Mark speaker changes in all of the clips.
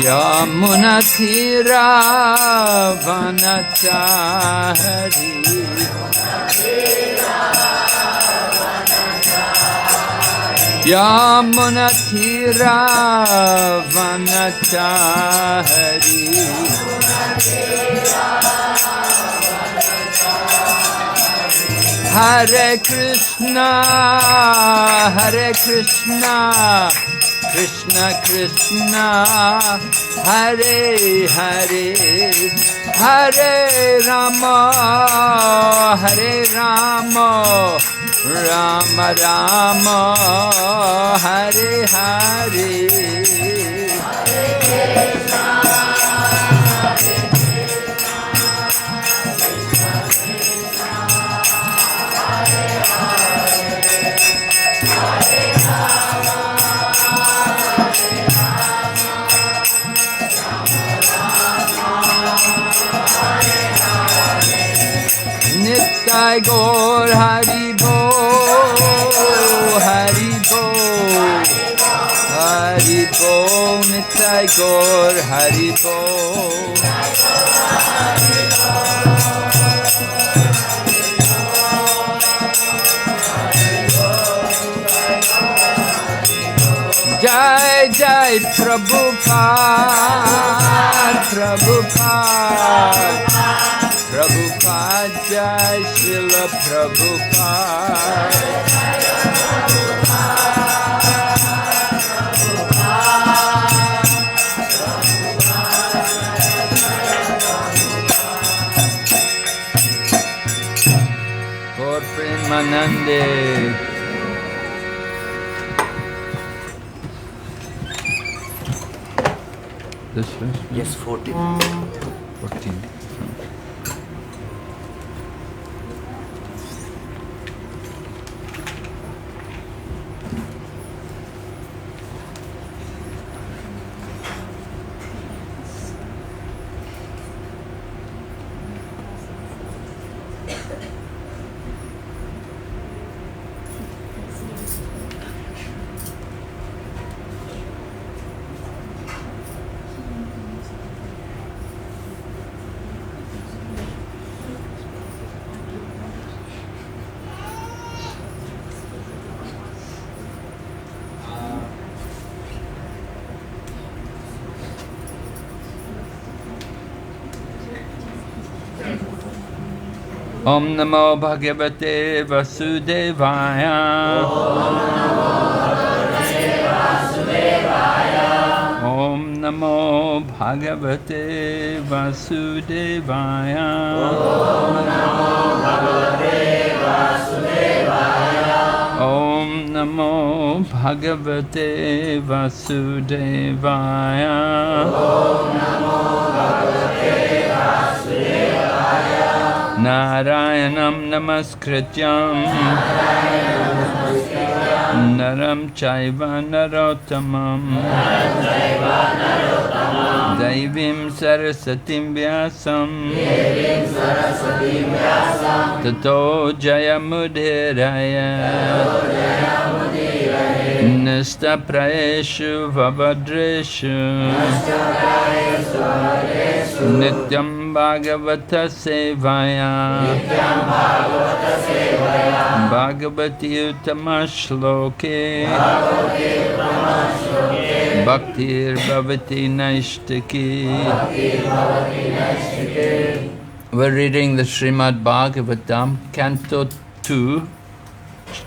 Speaker 1: Yamunathiravanachaari Yamunathiravanachaari Hare Krishna Krishna Krishna Hare Hare Hare Rama Rama Rama Hare Hare Nitai Gaur Hari Bo Nitai Gaur Hari Bo Jai Jai Prabhupada Jai Srila Prabhupada Gaur Premanande This one?
Speaker 2: Yes, 14.
Speaker 1: 14. Om Namo Bhagavate Vasudevaya Om Namo Bhagavate Vasudevaya Om Namo Bhagavate Vasudevaya Narayanam Namaskrityam Naram Chaiva Narottamam Daivim Sarasatim Vyasam Tato Jayamudhiraya Nistapraeshu Vavadreshu Nityam Bhagavata Sevaya Bhagavati Uttama Shloke Bhaktir Bhavati Naishtaki. We're reading the Srimad Bhagavatam, Canto 2,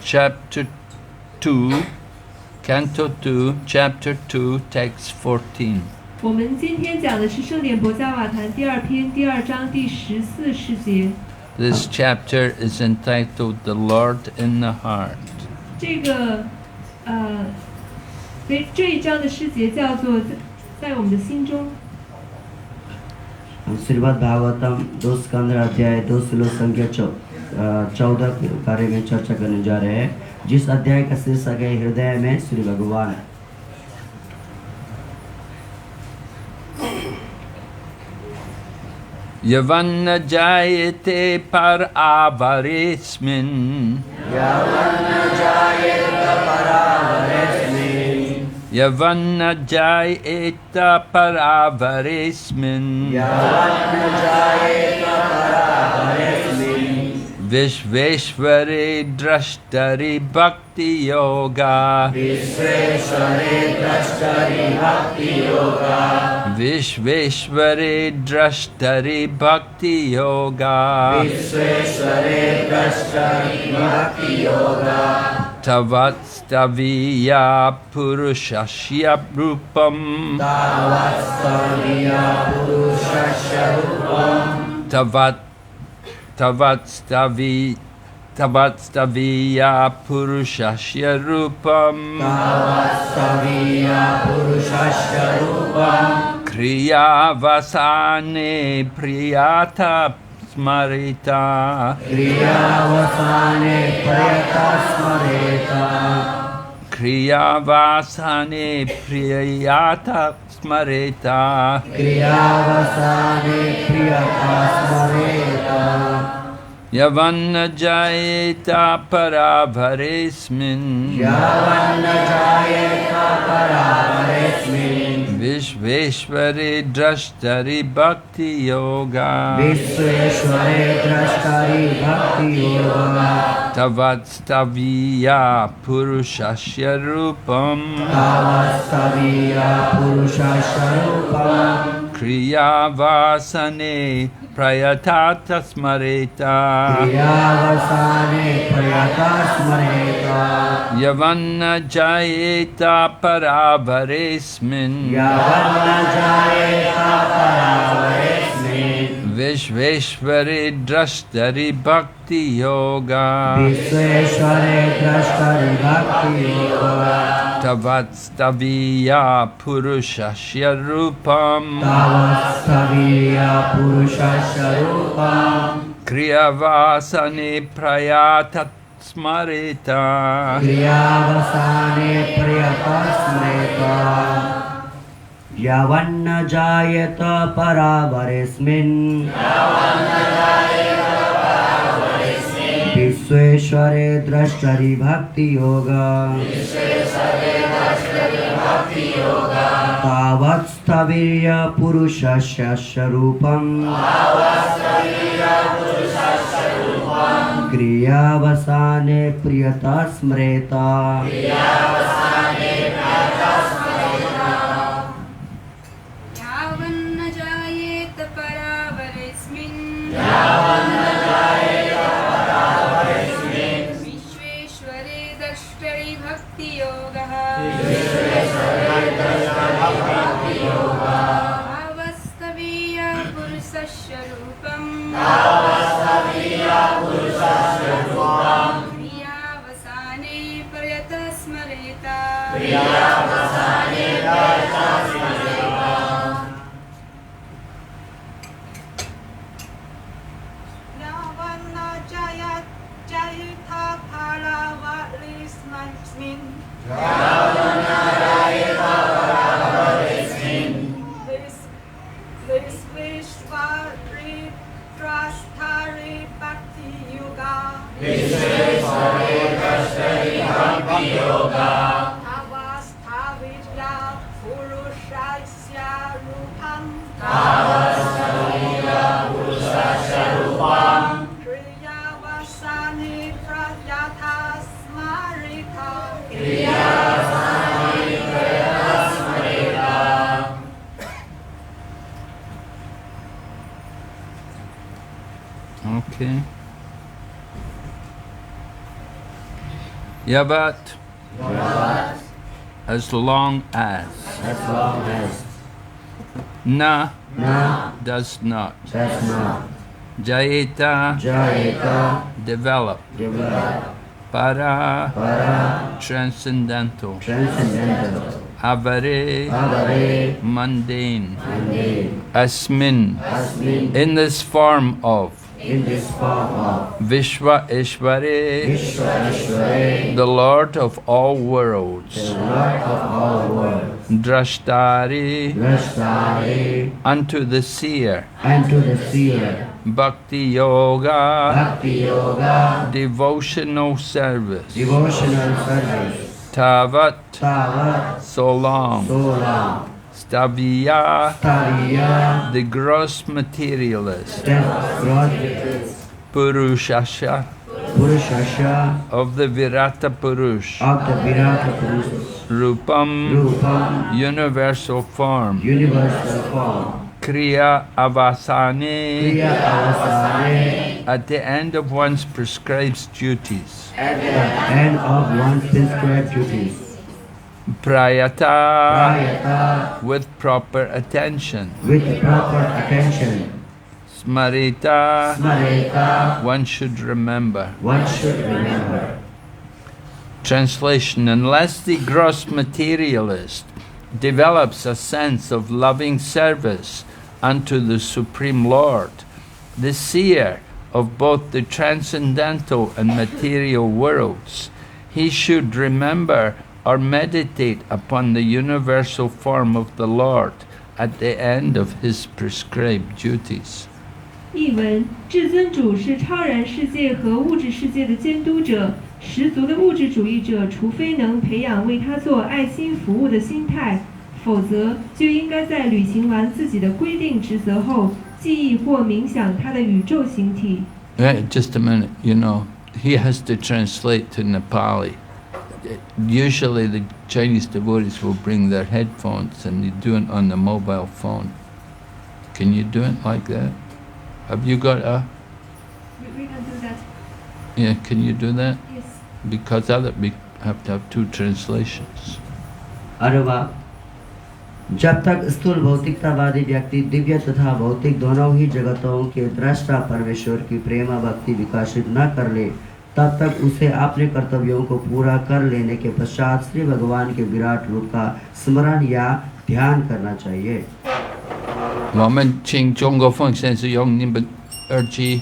Speaker 1: Chapter 2, Canto 2, Chapter 2, Text 14.
Speaker 3: 我们今天讲的是圣典博伽瓦坛第二篇第二章第14世节。
Speaker 1: This chapter is entitled The Lord in the Heart.
Speaker 3: 这一章的诗节叫做在我们的心中。
Speaker 2: Shrimad Bhagavatam 2 स्कंद अध्याय 2 श्लोक संख्या 14 के बारे में चर्चा करने जा रहे हैं, जिस अध्याय का शीर्षक है हृदय में श्री भगवान।
Speaker 1: Yavanna jayate par avaresmin
Speaker 2: Yavanna jayate par avaresmin
Speaker 1: Yavanna jayeta paravaresmin.
Speaker 2: Yavanna jayeta paravaresmin.
Speaker 1: Vishveshware drashtari bhakti yoga.
Speaker 2: Vishveshware drashtari bhakti yoga.
Speaker 1: Vishveshware drashtari bhakti yoga.
Speaker 2: Vishveshware drashtari bhakti yoga.
Speaker 1: Tavat staviya purushasya rupam.
Speaker 2: Tavat staviya purushasya rupam.
Speaker 1: Tavat staviya purushasya rupam.
Speaker 2: Tavat staviya purushasya rupam.
Speaker 1: Kriya vasane priyata smarita.
Speaker 2: Kriya vasane priyata smarita.
Speaker 1: Kriya vasane priyata smarita.
Speaker 2: Kriya vasane priyata smarita.
Speaker 1: Yavanna jayeta paravaresmin.
Speaker 2: Yavanna jayeta paravaresmin.
Speaker 1: Vishveshware drashtari bhakti yoga.
Speaker 2: Vishveshware drashtari bhakti yoga.
Speaker 1: Tavat staviya purushasya rupam.
Speaker 2: Tavat staviya purushasya rupam.
Speaker 1: Kriya vasane prayatata smarita.
Speaker 2: Kriya vasane priyata smarita.
Speaker 1: Yavanna jayeta paravaresmin.
Speaker 2: Yavanna jayeta paravaresmin.
Speaker 1: Vishveshware drashtari bhakti yoga.
Speaker 2: Vishveshware drashtari bhakti yoga.
Speaker 1: Tavat staviya purushasya rupam.
Speaker 2: Tavat staviya purushasya rupam.
Speaker 1: Kriya vasane prayata smarita.
Speaker 2: Kriya vasane priyata smarita. Yavanna jayeta paravaresmin. Vishveshware drashtari bhakti yoga. Tavat stavirya purushasya sharupam. Kriya vasane priyata smreta.
Speaker 4: यावन्न जायेत परावरेऽस्मिन् विश्वेश्वरे द्रष्टरि भक्तियोगः भावस्तवीय पुरुषस्य रूपम् क्रियावसाने प्रयत स्मरेता
Speaker 5: Yavanna jayeta paravaresmin. Vishveshware drashtari bhakti yoga. Avastavirya purushasya rupam. Kriya vasane prayata smarita.
Speaker 1: Okay. Yavat. As long as. Na. Does not. Jayeta. Develop. Para. Transcendental. Avare. Mundane. Asmin. In this form of. Vishva Ishvare, the Lord of all worlds. Drashtari, unto the seer. Bhakti Yoga, devotional service. Tavat,
Speaker 2: तावत
Speaker 1: so long.
Speaker 2: सोलह
Speaker 1: Stavia,
Speaker 2: ताविया
Speaker 1: the gross materialist. Purushasha,
Speaker 2: पुरुषस्य
Speaker 1: of the Virata Purush.
Speaker 2: of the Virat पुरुष
Speaker 1: Rupam,
Speaker 2: रूपम
Speaker 1: universal form.
Speaker 2: universal form
Speaker 1: Kriya Avasane,
Speaker 2: क्रिया अवसाने
Speaker 1: at the end of one's prescribed duties.
Speaker 2: at the end of one's prescribed duties
Speaker 1: Prayata,
Speaker 2: प्रायतः
Speaker 1: with proper attention.
Speaker 2: with proper attention
Speaker 1: Smarita,
Speaker 2: स्मरेता
Speaker 1: one should remember.
Speaker 2: one should remember.
Speaker 1: Translation: unless the gross materialist develops a sense of loving service unto the Supreme Lord, the seer of both the transcendental and material worlds, he should remember or meditate upon the universal form of the Lord at the end of his prescribed duties.
Speaker 3: 译文：至尊主是超然世界和物质世界的监督者，十足的物质主义者，除非能培养为他做爱心服务的心态，否则就应该在履行完自己的规定职责后，记忆或冥想他的宇宙形体。
Speaker 1: Right, just a minute, he has to translate to Nepali. Usually the Chinese devotees will bring their headphones and they do it on the mobile phone. Can you do it like that? Have you got a...
Speaker 3: We can do that.
Speaker 1: Yeah, can you do that?
Speaker 3: Yes.
Speaker 1: Because we have to have two translations.
Speaker 2: अरवा जब तक स्थूल भौतिकतावादी व्यक्ति दिव्य तथा भौतिक दोनों ही जगतों के दृष्टा परमेश्वर की प्रेम भक्ति विकसित न कर ले, तब तक उसे अपने कर्तव्यों को पूरा कर लेने के पश्चात श्री भगवान के विराट रूप का स्मरण या ध्यान करना चाहिए.
Speaker 1: 我们请中国奉献是用你们耳机，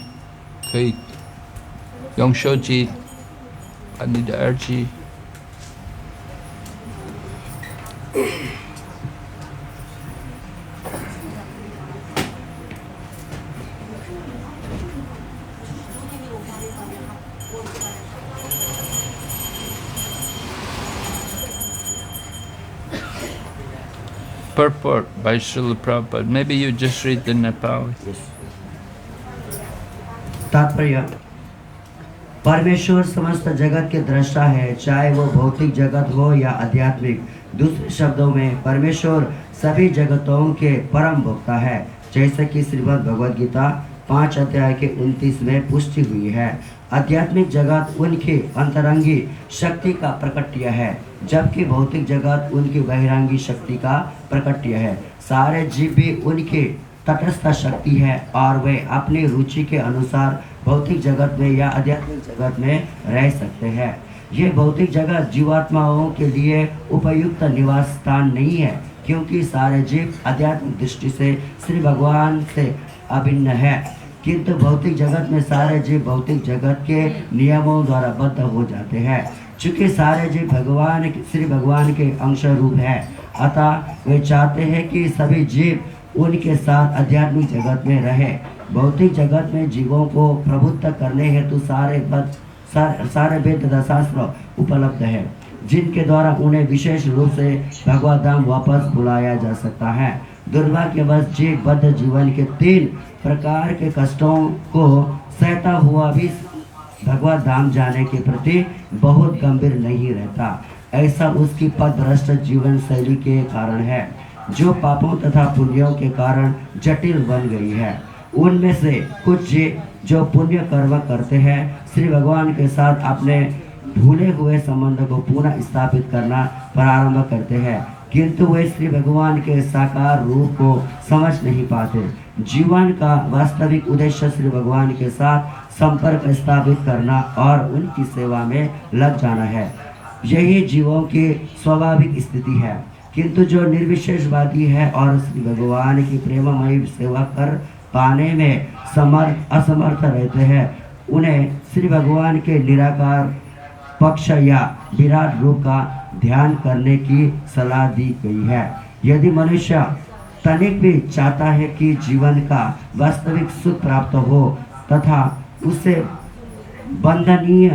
Speaker 1: 可以用手机把你的耳机。Purport by Srila Prabhupada. Maybe you just read the Nepali.
Speaker 2: तात्पर्य: परमेश्वर समस्त जगत के दृष्टा है, चाहे वो भौतिक जगत हो या आध्यात्मिक. दूसरे शब्दों में परमेश्वर सभी जगतों के परम भोक्ता है, जैसे कि श्रीमद् भगवद गीता 5 अध्याय के 29 में पुष्टि हुई है. आध्यात्मिक जगत उनकी अंतरंगी शक्ति का प्रकट्य है, जबकि भौतिक जगत उनकी बहिरंगी शक्ति का प्रकट्य है. सारे जीव भी उनकी तटस्थ शक्ति है और वे अपनी रुचि के अनुसार भौतिक जगत में या आध्यात्मिक जगत में रह सकते हैं. ये भौतिक जगत जीवात्माओं के लिए उपयुक्त निवास स्थान नहीं है, क्योंकि सारे जीव आध्यात्मिक दृष्टि से श्री भगवान से अभिन्न है, किंतु भौतिक जगत में सारे जीव भौतिक जगत के नियमों द्वारा बद्ध हो जाते हैं. चूँकि सारे जीव श्री भगवान के अंश रूप है, अतः वे चाहते हैं कि सभी जीव उनके साथ आध्यात्मिक जगत में रहे. भौतिक जगत में जीवों को प्रबुद्ध करने हेतु सारे वेद तथा शास्त्र उपलब्ध है, जिनके द्वारा उन्हें विशेष रूप से भगवत धाम वापस बुलाया जा सकता है. दुर्भाग्यवश जीव बद्ध जीवन के 3 प्रकार के कष्टों को सहता हुआ भी भगवत धाम जाने के प्रति बहुत गंभीर नहीं रहता. ऐसा उसकी पथभ्रष्ट जीवन शैली के कारण है, जो पापों तथा पुण्यों के कारण जटिल बन गई है. उनमें से कुछ जीव जो पुण्य कर्म करते हैं, श्री भगवान के साथ अपने भूले हुए संबंध को पुनः स्थापित करना प्रारंभ करते हैं, किंतु वे श्री भगवान के साकार रूप को समझ नहीं पाते. जीवन का वास्तविक उद्देश्य श्री भगवान के साथ संपर्क स्थापित करना और उनकी सेवा में लग जाना है. यही जीवों की स्वाभाविक स्थिति है, किंतु जो निर्विशेषवादी है और श्री भगवान की प्रेममयी सेवा कर पाने में असमर्थ रहते हैं, उन्हें श्री भगवान के निराकार पक्ष या विराट रूप का ध्यान करने की सलाह दी गई है. यदि मनुष्य तनिक भी चाहता है कि जीवन का वास्तविक सुख प्राप्त हो तथा उसे बंधनीय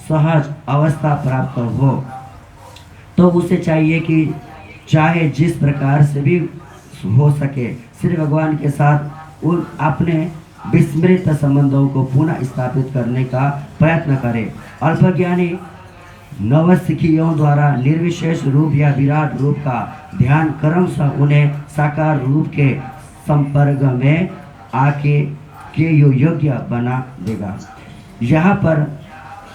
Speaker 2: सहज अवस्था प्राप्त हो, तो उसे चाहिए कि चाहे जिस प्रकार से भी हो सके श्री भगवान के साथ उन अपने विस्मृत संबंधों को पुनः स्थापित करने का प्रयत्न करे। अल्पज्ञानी नवसिखियों द्वारा निर्विशेष रूप या विराट रूप का ध्यान क्रमशः उन्हें साकार रूप के संपर्क में आके के योग्य बना देगा। यहाँ पर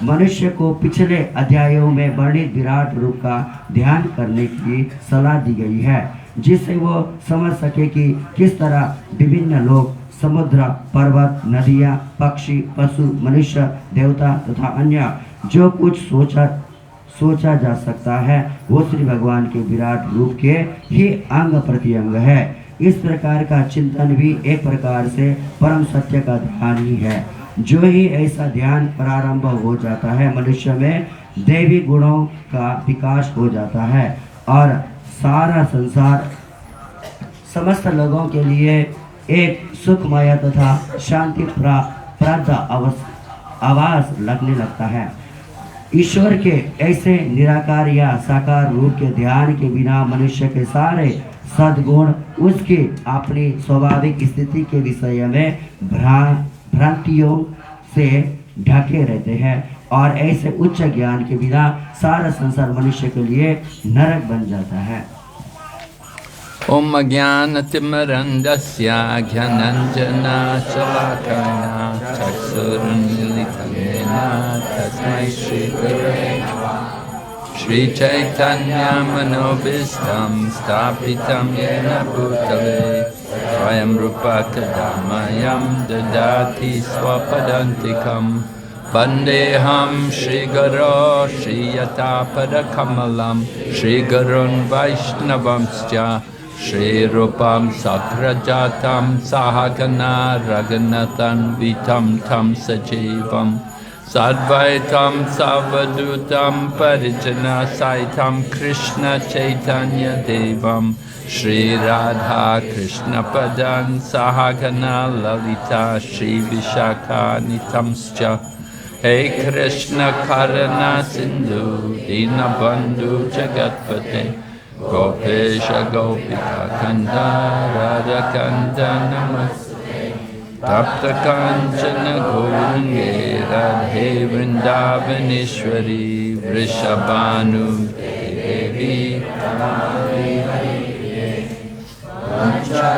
Speaker 2: मनुष्य को पिछले अध्यायों में वर्णित विराट रूप का ध्यान करने की सलाह दी गई है, जिससे वो समझ सके कि किस तरह विभिन्न लोग, समुद्र, पर्वत, नदियाँ, पक्षी, पशु, मनुष्य, देवता तथा अन्य जो कुछ सोचा जा सकता है वो श्री भगवान के विराट रूप के ही अंग प्रत्यंग है। इस प्रकार का चिंतन भी एक प्रकार से परम सत्य का ध्यान ही है। जो ही ऐसा ध्यान प्रारंभ हो जाता है, मनुष्य में दैवी गुणों का विकास हो जाता है और सारा संसार समस्त लोगों के लिए एक सुखमय तथा शांति प्रद आवास लगने लगता है। ईश्वर के ऐसे निराकार या साकार रूप के ध्यान के बिना मनुष्य के सारे सद्गुण उसकी अपनी स्वाभाविक स्थिति के विषय में भ्रांतियों से ढके रहते हैं और ऐसे उच्च ज्ञान के बिना सारा संसार मनुष्य के लिए नरक बन जाता है।
Speaker 1: Om Ajnanatimirandasya Jnananjana Shalakaya Chaksurunmilitamena Tasmai Shri Gurave Namaha Shri Chaitanya Manobhistam Stapitam Yena Bhutale Swayam Rupa Kadamayam Dadati Swapadantikam Vandeham Shri Guru Shri Yatapada Kamalam Shri Gurun Vaishnavamscha Shri Rupam Sakrajatam Sahagana Raghunathan Vitam Tam Sajivam Sadvaitam Savadutam Parijana Saitam Krishna Chaitanya Devam Shri Radha Krishna Padan Sahagana Lalita Shri Vishaka Nitamscha Hey Krishna Karana Sindhu Dinabandhu Jagatpate Gopesha Gopika Kanda Radha Kanda Namaste Tapta Kanchana Gauranga Radhe Vrindavaneshwari Vrishabhanu Devi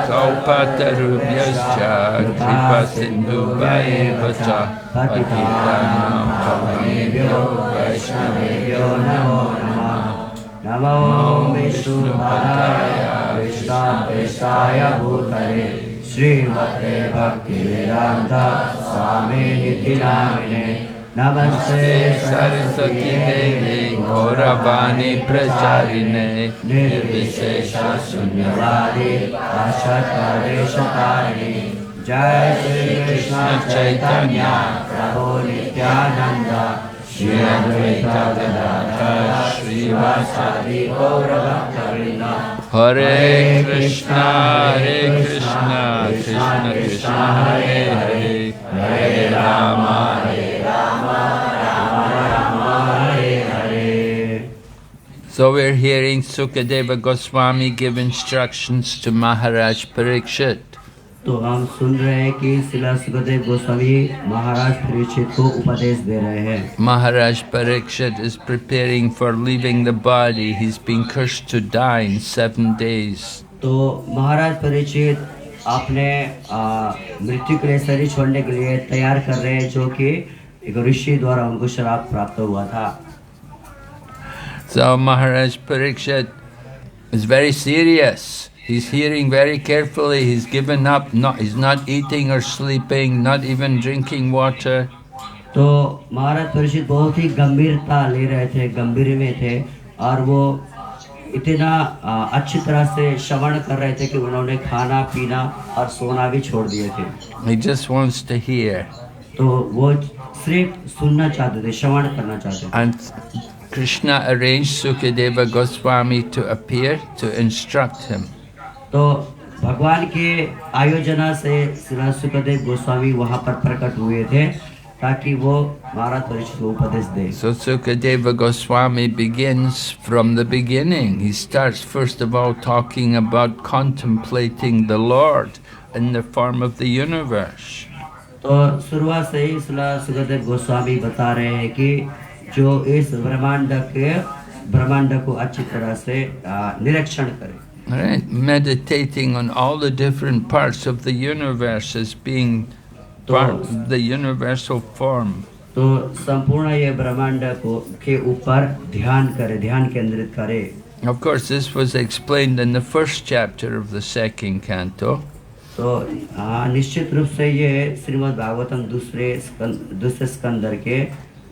Speaker 1: Kaupatarubhyascha Kripa Sindhu Vaevacha Patitanam Pavanebhyo Vaishnavebhyo Namo Namah Namo Vishnupadaya Krishna Prestaya Bhutale Srimate Bhaktivedanta Swami Niti Namine Namaste Saraswati Devi Gauravani Pracharine Nirvishesha Sunyavadi Ashatadeshatarine Jai Shri Krishna Chaitanya Prabhu Nityananda Shri Advaita Gadadhar Shri Vasadi Gauravaktarinda Hare Krishna Krishna Krishna Hare Hare Hare Rama Hare So we're hearing Sukadeva Goswami give instructions to Maharaj Parikshit.
Speaker 2: तो हम सुन रहे हैं कि श्रील सुखदेव गोस्वामी महाराज परीक्षित को उपदेश दे रहे हैं।
Speaker 1: Maharaj Parikshit is preparing for leaving the body. He's been cursed to die in 7 days.
Speaker 2: तो महाराज परीक्षित अपने मृत्यु के लिए शरीर छोड़ने के लिए तैयार कर रहे हैं, जो कि एक ऋषि द्वारा उनको श्राप प्राप्त हुआ था।
Speaker 1: So Maharaj Parikshit is very serious. He's hearing very carefully. He's given up. He's not eating or sleeping, not even drinking water.
Speaker 2: तो महाराज परीक्षित बहुत ही गंभीरता ले रहे थे, गंभीर में थे और वो इतना अच्छी तरह से श्रवण कर रहे थे कि उन्होंने खाना पीना और सोना भी छोड़ दिए थे।
Speaker 1: He just wants to hear.
Speaker 2: तो वो सिर्फ सुनना चाहते थे, श्रवण करना चाहते थे।
Speaker 1: And Krishna arranged Sukadeva Goswami to appear to instruct him.
Speaker 2: तो भगवान के आयोजना से श्री सुखदेव गोस्वामी वहाँ पर प्रकट हुए थे ताकि वो महाराज परीक्षित को उपदेश दे।
Speaker 1: So Sukadeva Goswami begins from the beginning. He starts first of all talking about contemplating the Lord in the form of the universe.
Speaker 2: तो शुरुआत से ही सुखदेव गोस्वामी बता रहे हैं कि जो इस ब्रह्मांड को अच्छी तरह से निरीक्षण करे।
Speaker 1: Right? Meditating on all the different parts of the universe as being part of the universal form.
Speaker 2: तो संपूर्ण ये ब्रह्मांड को के ऊपर ध्यान करे, ध्यान केंद्रित करे।
Speaker 1: Of course, this was explained in the first chapter of the second canto.
Speaker 2: तो निश्चित रूप से ये श्रीमद् भागवतम दूसरे स्कंदर के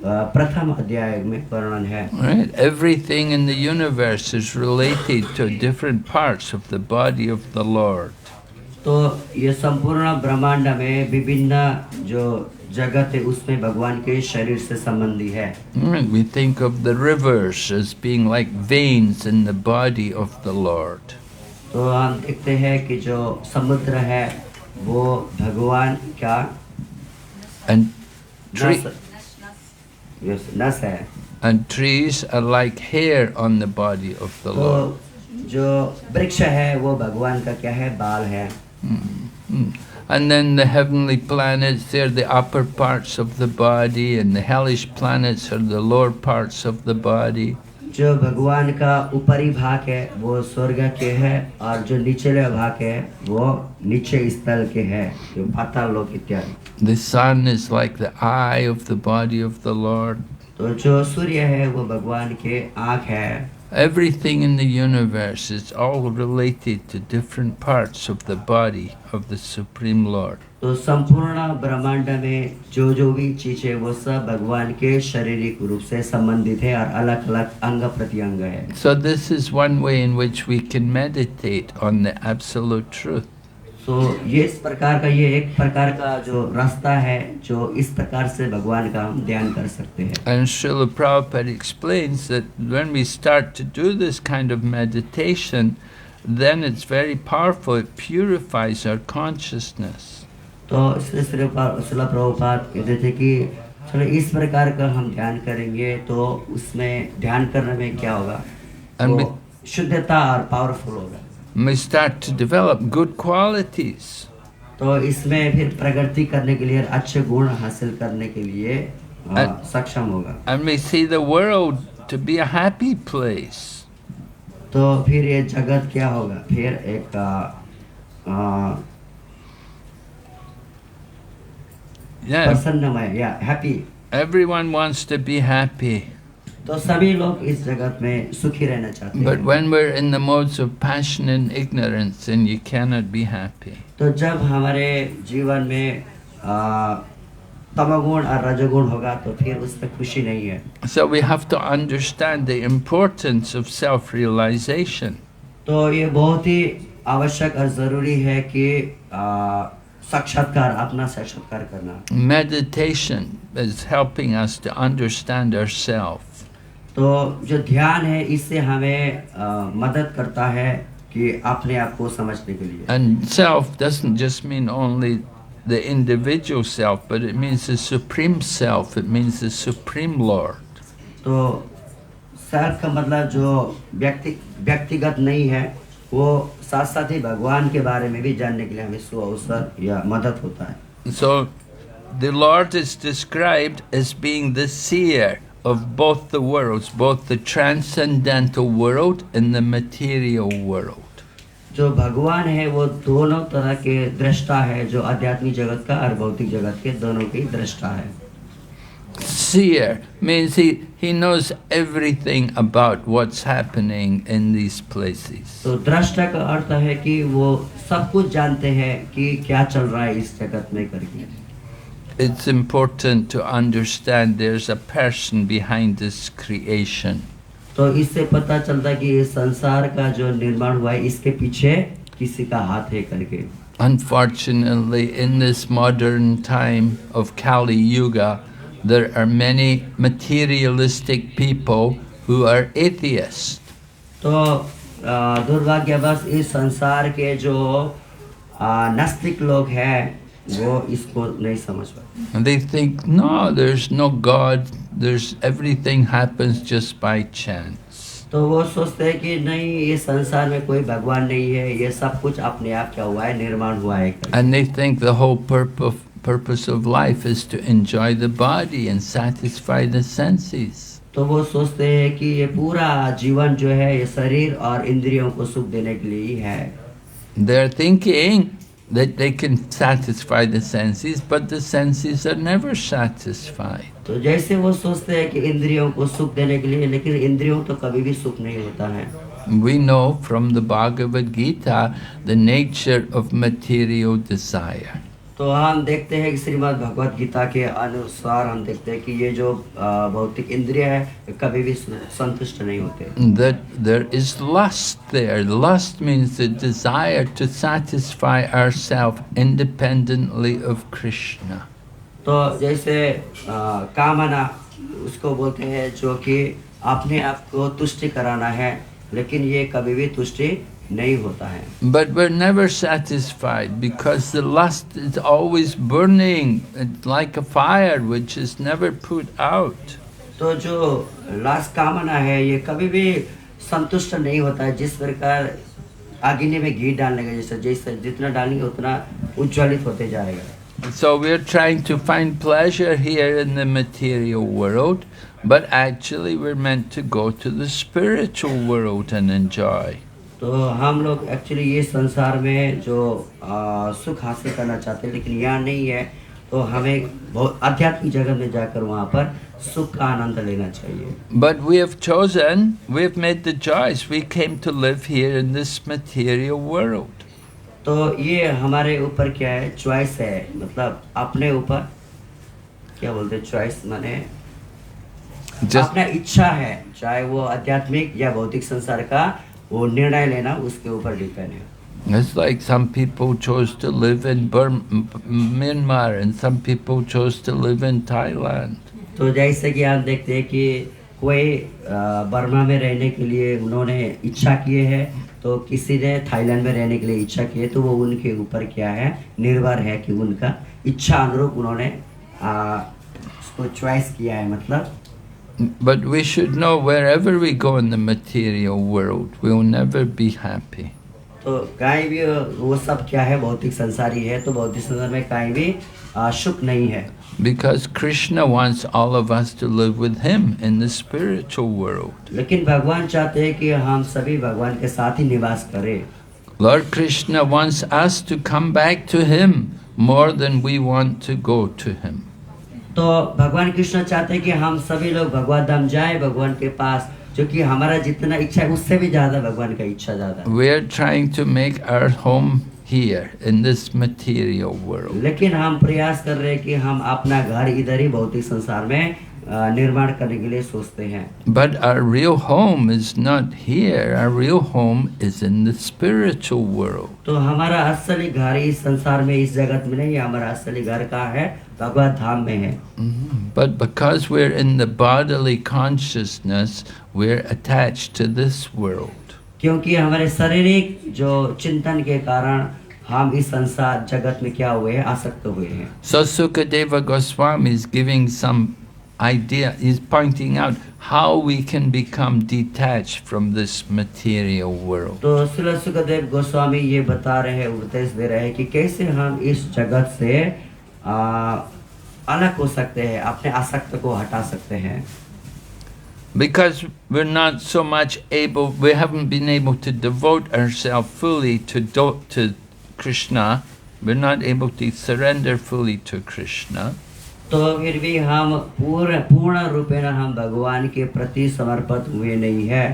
Speaker 2: प्रथम अध्याय में वर्णन है।
Speaker 1: Right? Everything in the universe is related to different parts of the body of the Lord.
Speaker 2: तो ये संपूर्ण ब्रह्मांड में विभिन्न जो जगत है उसमें भगवान के शरीर से संबंधी है।
Speaker 1: Right? We think of the rivers as being like veins in the body of the Lord.
Speaker 2: तो हम देखते हैं कि जो समुद्र है वो भगवान का
Speaker 1: And
Speaker 2: नस है।
Speaker 1: And trees are like hair on the body of the Lord.
Speaker 2: तो जो वृक्ष है वो भगवान का क्या है, बाल है।
Speaker 1: And then the heavenly planets, they're the upper parts of the body, and the hellish planets are the lower parts of the body.
Speaker 2: जो भगवान का ऊपरी भाग है वो स्वर्ग के है, और जो निचले भाग है वो नीचे स्थल के है, जो पाताल लोक इत्यादि।
Speaker 1: The sun is like the eye of the body of the Lord.
Speaker 2: तो जो सूर्य है वो भगवान के आँख है।
Speaker 1: Everything in the universe is all related to different parts of the body of the Supreme Lord.
Speaker 2: तो संपूर्ण ब्रह्मांड में जो भी चीज है वो सब भगवान के शारीरिक रूप से संबंधित है और अलग अलग अंग प्रत्यंग है।
Speaker 1: So this is one way in which we can meditate on the absolute truth.
Speaker 2: तो ये एक प्रकार का जो रास्ता है जो इस प्रकार से भगवान का हम ध्यान कर सकते हैं।
Speaker 1: And Srila Prabhupada explains that when we start to do this kind of meditation, then it's very powerful, it purifies our consciousness.
Speaker 2: तो इसलिए श्रीला प्रभुपाद कहते थे कि चलो इस प्रकार का हम ध्यान करेंगे तो उसमें ध्यान करने में क्या होगा, तो शुद्धता और पावरफुल होगा।
Speaker 1: We start to develop good qualities.
Speaker 2: तो इसमें फिर प्रगति करने के लिए, अच्छे गुण हासिल करने के लिए सक्षम होगा।
Speaker 1: And we see the world to be a happy place.
Speaker 2: तो फिर ये जगत क्या होगा, फिर एक प्रसन्नमय या happy.
Speaker 1: Everyone wants to be happy.
Speaker 2: तो सभी लोग इस जगत में सुखी रहना चाहते हैं।
Speaker 1: But when we're in the modes of passion and ignorance, then you cannot be happy.
Speaker 2: तो जब हमारे जीवन में तमोगुण और रजोगुण होगा तो फिर उसमें खुशी नहीं है।
Speaker 1: So we have to understand the importance of self-realization.
Speaker 2: तो ये बहुत ही आवश्यक और जरूरी है कि अपना साक्षात्कार करना।
Speaker 1: Meditation is helping us to understand ourselves.
Speaker 2: तो जो ध्यान है इससे हमें मदद करता है कि अपने आप को समझने के लिए।
Speaker 1: And self doesn't just mean only the individual self, but it means the supreme self. It means the supreme Lord.
Speaker 2: तो सेल्फ का मतलब जो व्यक्तिगत नहीं है, वो साथ साथ ही भगवान के बारे में भी जानने के लिए हमें अवसर या मदद होता है।
Speaker 1: So the Lord is described as being the seer of both the worlds, both the transcendental world and the material world.
Speaker 2: जो भगवान है वो दोनों तरह के दृष्टा है, जो आध्यात्मिक जगत का और भौतिक जगत के दोनों के दृष्टा है।
Speaker 1: Seer means he knows everything about what's happening in these places.
Speaker 2: तो दृष्टा का अर्थ है कि वो सब कुछ जानते हैं कि क्या चल रहा है इस जगत में करके।
Speaker 1: It's important to understand there's a person behind this creation.
Speaker 2: तो इससे पता चलता है कि ये संसार का जो निर्माण हुआ है इसके पीछे किसी का हाथ है करके।
Speaker 1: Unfortunately, in this modern time of Kali Yuga, there are many materialistic people who are atheists.
Speaker 2: तो दुर्भाग्यवश इस संसार के जो नास्तिक लोग हैं वो इसको नहीं समझ पाते।
Speaker 1: And they think, no, there's no God, everything happens just by chance.
Speaker 2: तो वो सोचते हैं कि नहीं, ये संसार में कोई भगवान नहीं है, ये सब कुछ अपने आप क्या हुआ है, निर्माण हुआ है।
Speaker 1: And they think the whole purpose of life is to enjoy the body and satisfy the senses.
Speaker 2: तो वो सोचते हैं कि ये पूरा जीवन जो है ये शरीर और इंद्रियों को सुख देने के लिए ही है।
Speaker 1: They're thinking that they can satisfy the senses, but the senses are never satisfied.
Speaker 2: तो जैसे वो सोचते हैं कि इंद्रियों को सुख देने के लिए, लेकिन इंद्रियों तो कभी भी सुख नहीं होता है।
Speaker 1: We know from the Bhagavad Gita the nature of material desire.
Speaker 2: तो हम देखते हैं कि श्रीमद् भगवत गीता के अनुसार हम देखते हैं कि ये जो भौतिक इंद्रिय है ये कभी भी संतुष्ट नहीं होते।
Speaker 1: That there is lust there. Lust means the desire to satisfy ourselves independently of Krishna.
Speaker 2: तो जैसे कामना उसको बोलते हैं जो कि अपने आप को तुष्टि कराना है, लेकिन ये कभी भी तुष्टि नहीं होता है।
Speaker 1: But we're never satisfied because the lust is always burning. It's like a fire which is never put out.
Speaker 2: तो जो लास्ट कामना है ये कभी भी संतुष्ट नहीं होता है, जिस प्रकार अग्नि में घी डालने का जैसे जितना डालेंगे उतना उज्ज्वलित होते जाएगा।
Speaker 1: So we're trying to find pleasure here in the material world, but actually we're meant to go to the spiritual world and enjoy.
Speaker 2: तो हम लोग एक्चुअली ये संसार में जो सुख हासिल करना चाहते हैं, लेकिन यहाँ नहीं है, तो हमें बहुत आध्यात्मिक जगत में जाकर वहाँ पर सुख का आनंद लेना चाहिए।
Speaker 1: But we have made the choice. We came to live here in this material world.
Speaker 2: तो ये हमारे ऊपर क्या है, चॉइस है, मतलब अपने ऊपर क्या बोलते हैं, चॉइस माने अपना इच्छा है, चाहे वो आध्यात्मिक या भौतिक संसार का वो निर्णय लेना उसके ऊपर डिपेंड है।
Speaker 1: It's like some people chose to live in Myanmar and some people chose to live in Thailand.
Speaker 2: तो जैसे कि आप देखते हैं कि कोई बर्मा में रहने के लिए उन्होंने इच्छा किए है, तो किसी ने थाईलैंड में रहने के लिए इच्छा की है, तो वो उनके ऊपर क्या है, निर्भर है कि उनका इच्छा अनुरूप उन्होंने उसको चॉइस किया है, मतलब।
Speaker 1: But we should know wherever we go in the material world, we will never be happy.
Speaker 2: तो कहीं भी वो सब क्या है, भौतिक संसारी है, तो भौतिक संसार में कहीं भी सुख नहीं है।
Speaker 1: Because Krishna wants all of us to live with him in the spiritual world.
Speaker 2: लेकिन भगवान चाहते हैं कि हम सभी भगवान के साथ ही निवास करें।
Speaker 1: Lord Krishna wants us to come back to him more than we want to go to him.
Speaker 2: तो भगवान कृष्ण चाहते हैं कि हम सभी लोग भगवान धाम जाएं, भगवान के पास, जो कि हमारा जितना इच्छा है उससे भी ज्यादा भगवान का इच्छा ज्यादा।
Speaker 1: We are trying to make our home here in this material world.
Speaker 2: लेकिन हम प्रयास कर रहे हैं कि हम अपना घर इधर ही भौतिक संसार में निर्माण करने के लिए सोचते हैं।
Speaker 1: But our real home is not here. Our real home is in the spiritual world.
Speaker 2: तो हमारा असली घर इस संसार में, इस जगत में नहीं है, हमारा असली घर कहाँ है, भगवत धाम में है।
Speaker 1: But because we're in the bodily consciousness, we're attached to this world.
Speaker 2: क्योंकि हमारे शारीरिक जो चिंतन के कारण हम इस संसार जगत में क्या हुए हैं, आसक्त हुए हैं।
Speaker 1: So Sukadeva Goswami is giving some idea, is pointing out how we can become detached from this material world.
Speaker 2: तो श्रील सुखदेव गोस्वामी ये बता रहे हैं, उपदेश दे रहे हैं कि कैसे हम इस जगत से अलग हो सकते हैं, अपने आसक्त को हटा सकते हैं।
Speaker 1: Because we're not so much able, we haven't been able to devote ourselves fully to Krishna. We're not able to surrender fully to Krishna.
Speaker 2: तो फिर भी हम पूर्ण रूपेण हम भगवान के प्रति समर्पित हुए नहीं है,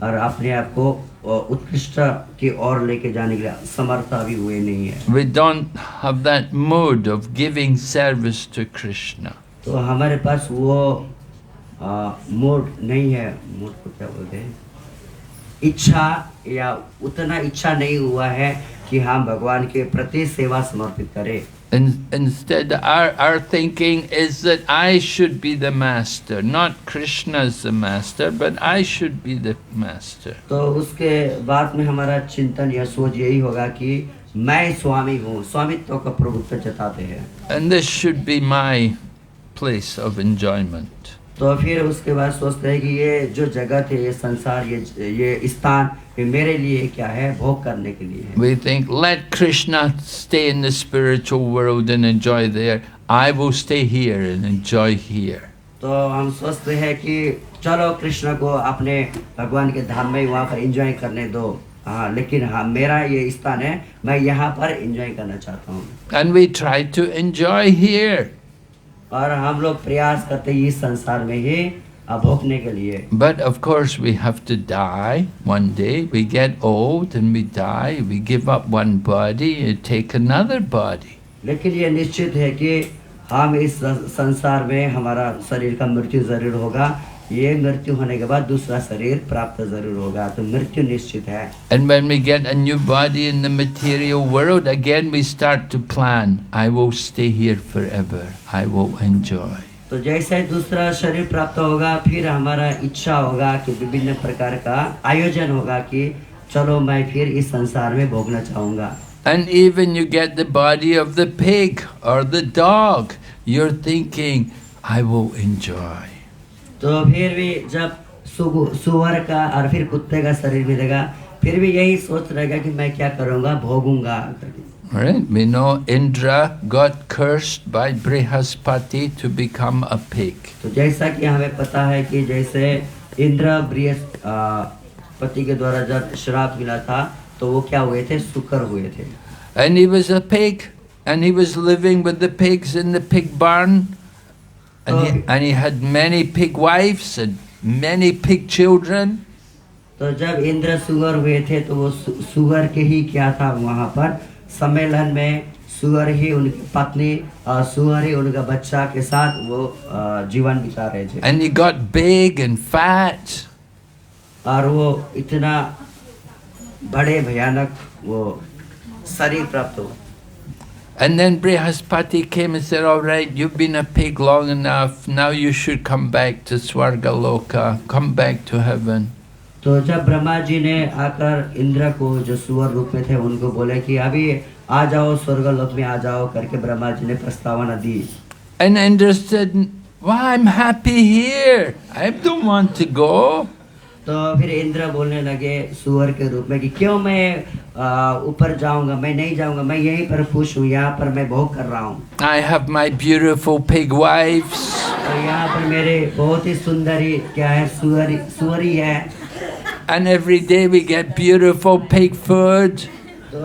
Speaker 2: और अपने आप को उत्कृष्ट की ओर लेके जाने के लिए समर्थ भी हुए नहीं है।
Speaker 1: We don't have that mood of giving service to Krishna.
Speaker 2: तो हमारे पास वो मूड नहीं है, मूड को क्या बोलते हैं, इच्छा, या उतना इच्छा नहीं हुआ है कि हम भगवान के प्रति सेवा समर्पित करें।
Speaker 1: Instead, our thinking is that I should be the master, not Krishna is the master, but I should be the master.
Speaker 2: तो उसके बाद में हमारा चिंतन या सोच यही होगा कि मैं स्वामी हूँ, स्वामित्व का प्रभुत्व जताते हैं।
Speaker 1: And this should be my place of enjoyment.
Speaker 2: तो फिर उसके बाद सोचते हैं कि ये जो जगत है, ये संसार, ये स्थान, ये मेरे लिए क्या है, भोग करने के लिए है।
Speaker 1: We think, let Krishna stay in the spiritual world and enjoy there. I will stay here and enjoy here.
Speaker 2: तो हम सोचते हैं कि चलो कृष्ण को अपने भगवान के धाम में वहाँ पर एंजॉय करने दो, हाँ, लेकिन हाँ मेरा ये स्थान है, मैं यहाँ पर एंजॉय करना चाहता हूँ।
Speaker 1: And we try to enjoy here.
Speaker 2: और हम लोग प्रयास करते हैं इस संसार में ही भोगने के लिए।
Speaker 1: But of course we have to die one day. We get old and we die. We give up one body and take another body.
Speaker 2: लेकिन ये निश्चित है कि हम इस संसार में हमारा शरीर का मृत्यु जरूर होगा। ये मृत्यु होने के बाद दूसरा शरीर प्राप्त जरूर होगा, तो मृत्यु निश्चित है।
Speaker 1: And when we get a new body in the material world, again we start to plan. I will stay here forever. I will enjoy.
Speaker 2: तो जैसे दूसरा शरीर प्राप्त होगा, फिर हमारा इच्छा होगा कि विभिन्न प्रकार का आयोजन होगा कि चलो मैं फिर इस संसार में भोगना चाहूँगा।
Speaker 1: And even you get the body of the pig or the dog, you're thinking, I will enjoy.
Speaker 2: तो फिर भी जब सुअर का और फिर कुत्ते का शरीर मिलेगा, फिर भी यही सोच रहेगा कि मैं क्या करूँगा, भोगूंगा।
Speaker 1: Right? We know Indra got cursed by Brihaspati to become a pig.
Speaker 2: तो जैसा कि हमें पता है कि जैसे इंद्र बृहस्पति के द्वारा जब श्राप मिला था, तो वो क्या हुए थे, सुकर हुए थे।
Speaker 1: And he was a pig, and he was living with the pigs in the pig barn, and he had many pig wives and many pig children.
Speaker 2: तो जब इंद्र सुअर हुए थे, तो वो सुअर के ही क्या था, वहाँ पर सम्मेलन में सुअर ही उनकी पत्नी और सुअर ही उनका बच्चा के साथ वो जीवन बिता रहे थे।
Speaker 1: And he got big and fat.
Speaker 2: और वो इतना बड़े भयानक वो शरीर प्राप्त हुआ।
Speaker 1: And then Brihaspati came and said, all right, you've been a pig long enough, now you should come back to Swargaloka, come back to heaven.
Speaker 2: तो जब ब्रह्मा जी ने आकर इंद्र को, जो सुअर रूप में थे, उनको बोले कि अभी आ जाओ, स्वर्गलोक में आ जाओ करके ब्रह्मा जी ने प्रस्तावना दी।
Speaker 1: And Indra said, well, I'm happy here, I don't want to go.
Speaker 2: तो फिर इंद्र बोलने लगे सुअर के रूप में कि क्यों मैं ऊपर जाऊंगा, मैं नहीं जाऊंगा, मैं यहीं पर खुश हूँ, यहाँ पर मैं भोग कर रहा हूँ।
Speaker 1: I have my beautiful pig wives.
Speaker 2: तो यहाँ पर मेरे बहुत ही सुंदरी क्या है, सुअरी है।
Speaker 1: And every day we get beautiful pig food.
Speaker 2: तो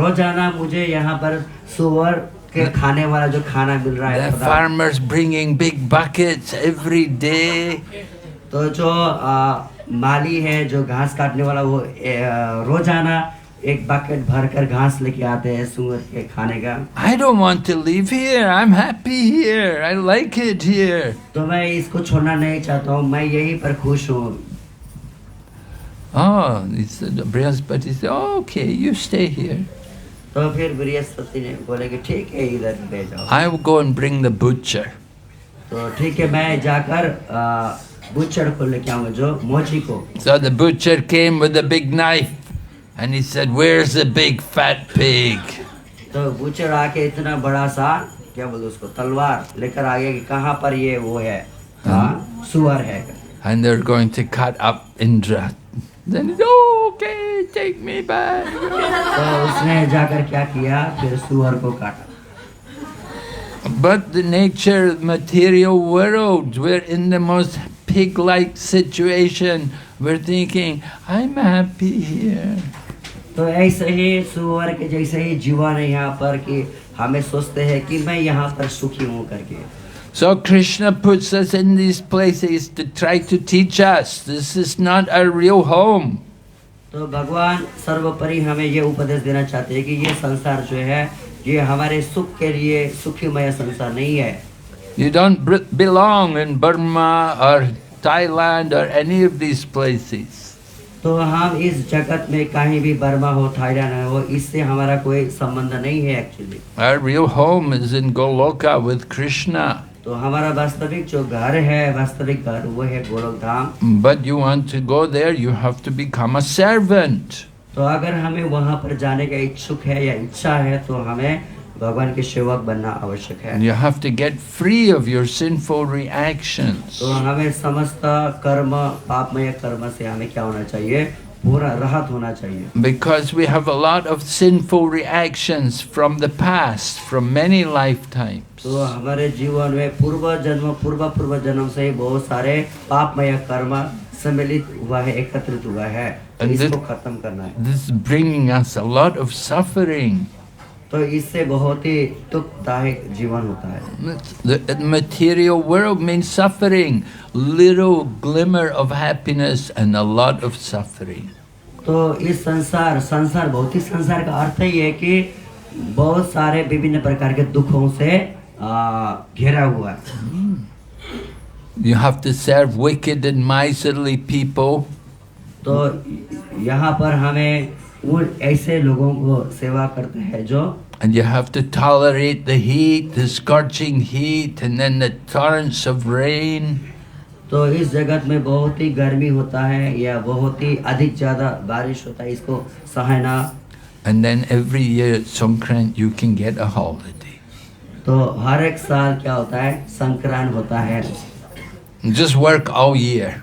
Speaker 2: रोजाना मुझे यहाँ पर सुअर के खाने वाला जो खाना मिल रहा है।
Speaker 1: The farmers bringing big buckets every day.
Speaker 2: तो जो माली है, जो घास काटने वाला, वो रोजाना एक बकेट भरकर घास लेके आते हैं सुअर के खाने का।
Speaker 1: I don't want to leave here. I'm happy here. I like it here.
Speaker 2: तो मैं इसको छोड़ना नहीं चाहता हूँ, मैं यहीं पर खुश हूँ।
Speaker 1: Oh, Brihaspati said, oh, okay, you stay here.
Speaker 2: तो फिर बृहस्पति ने बोले कि ठीक है, इधर ले जाओ।
Speaker 1: I will go and bring the butcher.
Speaker 2: तो ठीक है, मैं जाकर बुचड़ को लेके आऊंगा, जो मोची को।
Speaker 1: So the butcher came with a big knife and he said, where's the big fat pig?
Speaker 2: तो बुचड़ आके इतना बड़ा सा क्या बोलते उसको, तलवार लेकर आ गया कि कहाँ पर ये वो है, हाँ सुअर है।
Speaker 1: And they're going to cut up Indra. Then he said, oh, okay, take me back.
Speaker 2: तो उसने जाकर क्या किया, फिर सुअर को काटा।
Speaker 1: But the nature, material world, we're in the most pig-like situation. We're thinking, I'm happy here.
Speaker 2: तो ऐसे ही सुअर के जैसे ही जीवन है यहाँ पर कि हमें सोचते हैं कि मैं यहाँ पर सुखी हूँ करके।
Speaker 1: So Krishna puts us in these places to try to teach us. This is not our real home.
Speaker 2: तो भगवान सर्वोपरि हमें ये उपदेश देना चाहते हैं कि ये संसार जो है, ये हमारे सुख के लिए सुखमय संसार नहीं है।
Speaker 1: You don't belong in Burma or Thailand or any of these places.
Speaker 2: तो हम इस जगत में कहीं भी बर्मा हो, थाईलैंड हो, इससे हमारा कोई संबंध नहीं है actually.
Speaker 1: Our real home is in Goloka with Krishna.
Speaker 2: तो हमारा वास्तविक जो घर है, वास्तविक घर वो है गोलोक धाम।
Speaker 1: But you want to go there, you have to become a servant.
Speaker 2: तो अगर हमें वहाँ पर जाने का इच्छुक है या इच्छा है तो हमें भगवान के सेवक बनना आवश्यक है।
Speaker 1: You have to get free of your sinful reactions.
Speaker 2: तो हमें समस्त कर्म पापमय कर्म से हमें क्या होना चाहिए, पूरा राहत होना चाहिए।
Speaker 1: Because we have a lot of sinful reactions from the past, from many lifetimes.
Speaker 2: तो हमारे जीवन में पूर्व जन्म से ही बहुत सारे पापमय कर्म सम्मिलित हुआ है, एकत्रित हुआ है, तो इसको खत्म करना है।
Speaker 1: This is bringing us a lot of suffering.
Speaker 2: तो इससे बहुत ही दुखदायक जीवन होता है।
Speaker 1: The material world means suffering, little glimmer of happiness and a lot of suffering.
Speaker 2: तो इस संसार भौतिक संसार का अर्थ ही है कि बहुत सारे विभिन्न प्रकार के दुखों से घेरा हुआ है।
Speaker 1: You have to serve wicked and miserly people.
Speaker 2: तो यहाँ पर हमें उन ऐसे लोगों को सेवा करते हैं जो,
Speaker 1: And you have to tolerate the heat, the scorching heat, and then the torrents of rain.
Speaker 2: तो इस जगत में बहुत ही गर्मी होता है या बहुत ही अधिक ज्यादा बारिश होता है, इसको सहना।
Speaker 1: And then every year at Songkran you can get a holiday.
Speaker 2: तो हर एक साल क्या होता है, संक्रांत होता है।
Speaker 1: Just work all year.